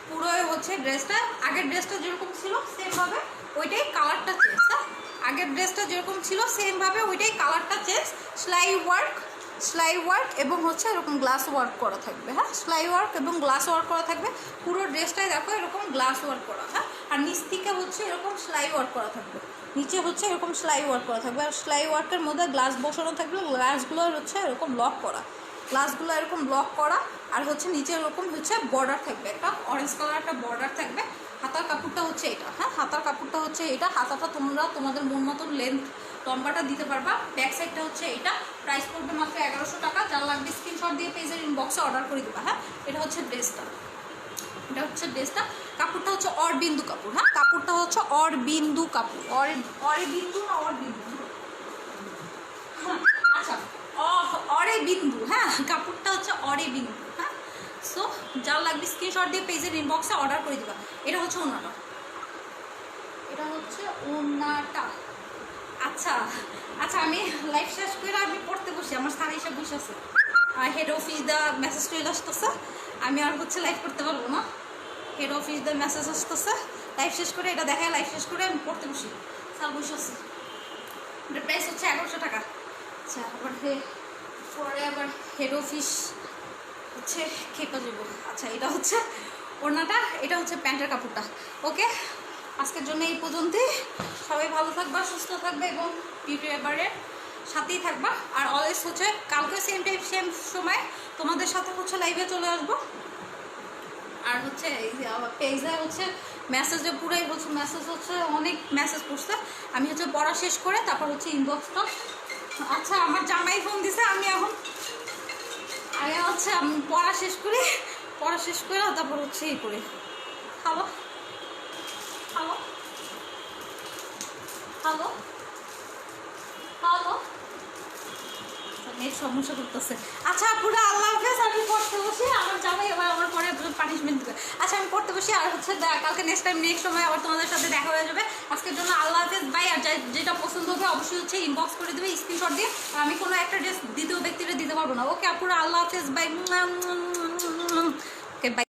পুরোই হচ্ছে ড্রেসটা আগের ড্রেসটা যেরকম ছিল সেমভাবে ওইটাই কালারটা চেঞ্জ। হ্যাঁ, আগের ড্রেসটা যেরকম ছিল সেমভাবে ওইটাই কালারটা চেঞ্জ। সেলাই ওয়ার্ক এবং হচ্ছে এরকম গ্লাস ওয়ার্ক করা থাকবে। হ্যাঁ, সেলাই ওয়ার্ক এবং গ্লাস ওয়ার্ক করা থাকবে। পুরো ড্রেসটাই দেখো এরকম গ্লাস ওয়ার্ক করা। হ্যাঁ, আর নিচ থেকে হচ্ছে এরকম সেলাই ওয়ার্ক করা থাকবে। নিচে হচ্ছে এরকম সেলাই ওয়ার্ক করা থাকবে। আর সেলাই ওয়ার্কের মধ্যে গ্লাস বসানো থাকবে। গ্লাসগুলো হচ্ছে এরকম লক করা, গ্লাসগুলো এরকম লক করা। আর হচ্ছে নিচে এরকম হচ্ছে বর্ডার থাকবে, একটা অরেঞ্জ কালার একটা বর্ডার থাকবে। হাতার কাপড়টা হচ্ছে এটা। হ্যাঁ, হাতার কাপড়টা হচ্ছে এটা। হাতাটা তোমরা তোমাদের মন মতন লেন্থ লম্বাটা দিতে পারবা। ব্যাক সাইডটা হচ্ছে এটা। প্রাইস পড়বে মাত্র 1100 টাকা। যার লাগবে স্ক্রিনশট দিয়ে পেজের ইনবক্সে অর্ডার করে দিবা। হ্যাঁ, এটা হচ্ছে ড্রেসটা। এটা হচ্ছে ড্রেসটা। কাপড়টা হচ্ছে অরবিন্দু কাপড়। হ্যাঁ, কাপড়টা হচ্ছে অরবিন্দু কাপড়। অরবিন্দু না অরবিন্দু? আচ্ছা, অরে বিন্দু। হ্যাঁ, কাপড়টা হচ্ছে অরে বিন্দু। হ্যাঁ, সো যার লাগবে স্ক্রিনশট দিয়ে পেজের ইনবক্সে অর্ডার করে দিবা। এটা হচ্ছে ওনাটা, এটা হচ্ছে ওনাটা। আচ্ছা আচ্ছা, আমি লাইভ শেষ করে আমি পড়তে বসি। আমার স্যার এসে বসে আছে, হেড অফিস দা মেসেজ চলে আসতেছে। আমি আর হচ্ছে লাইভ করতে পারবো না। হেড অফিস দা মেসেজ আসতেছে। লাইভ শেষ করে এটা দেখায়, লাইভ শেষ করে আমি পড়তে বসি। স্যার বসে আছে। এটার প্রাইস হচ্ছে 1100 টাকা। আচ্ছা, আবার পরে আবার হেড অফিস হচ্ছে খেপা যাবো। আচ্ছা, এটা হচ্ছে ওড়নাটা, এটা হচ্ছে প্যান্টের কাপড়টা। ওকে, আজকের জন্য এই পর্যন্তই। সবাই ভালো থাকবা, সুস্থ থাকবে এবং বিউটি এবারের সাথেই থাকবা। আর অলওয়েজ হচ্ছে কালকে সেম টাইম সেম সময় তোমাদের সাথে হচ্ছে লাইভে চলে আসবো। আর হচ্ছে এই যে আমার পেজে হচ্ছে মেসেজে পুরাই হচ্ছে মেসেজ হচ্ছে অনেক মেসেজ পড়ছে। আমি হচ্ছে পড়া শেষ করে তারপর হচ্ছে ইনবক্সটা। আচ্ছা, আমার জামাই ফোন দিছে। আমি হচ্ছে আমি পড়া শেষ করে তারপর হচ্ছে এই করে hello hello hello hello net সমস্যা করতেছে। আচ্ছা পুরো আল্লাহ হাফেজ। আমি পড়তে বসি, আমার জামাই এবার আমার পরে পানিশমেন্ট দেবে। আচ্ছা, আমি পড়তে বসি। আর হচ্ছে কালকে নেক্সট সময় আবার তোমাদের সাথে দেখা হয়ে যাবে। আজকের জন্য আল্লাহ হাফেজ বাই। আর যেটা পছন্দ হবে অবশ্যই হচ্ছে ইনবক্স করে দেবে স্ক্রিনশট দিয়ে। আমি কোনো একটা ড্রেস দ্বিতীয় ব্যক্তিরা দিতে পারবো না। ওকে আপুরা, আল্লাহ হাফেজ বাই। Okay bye.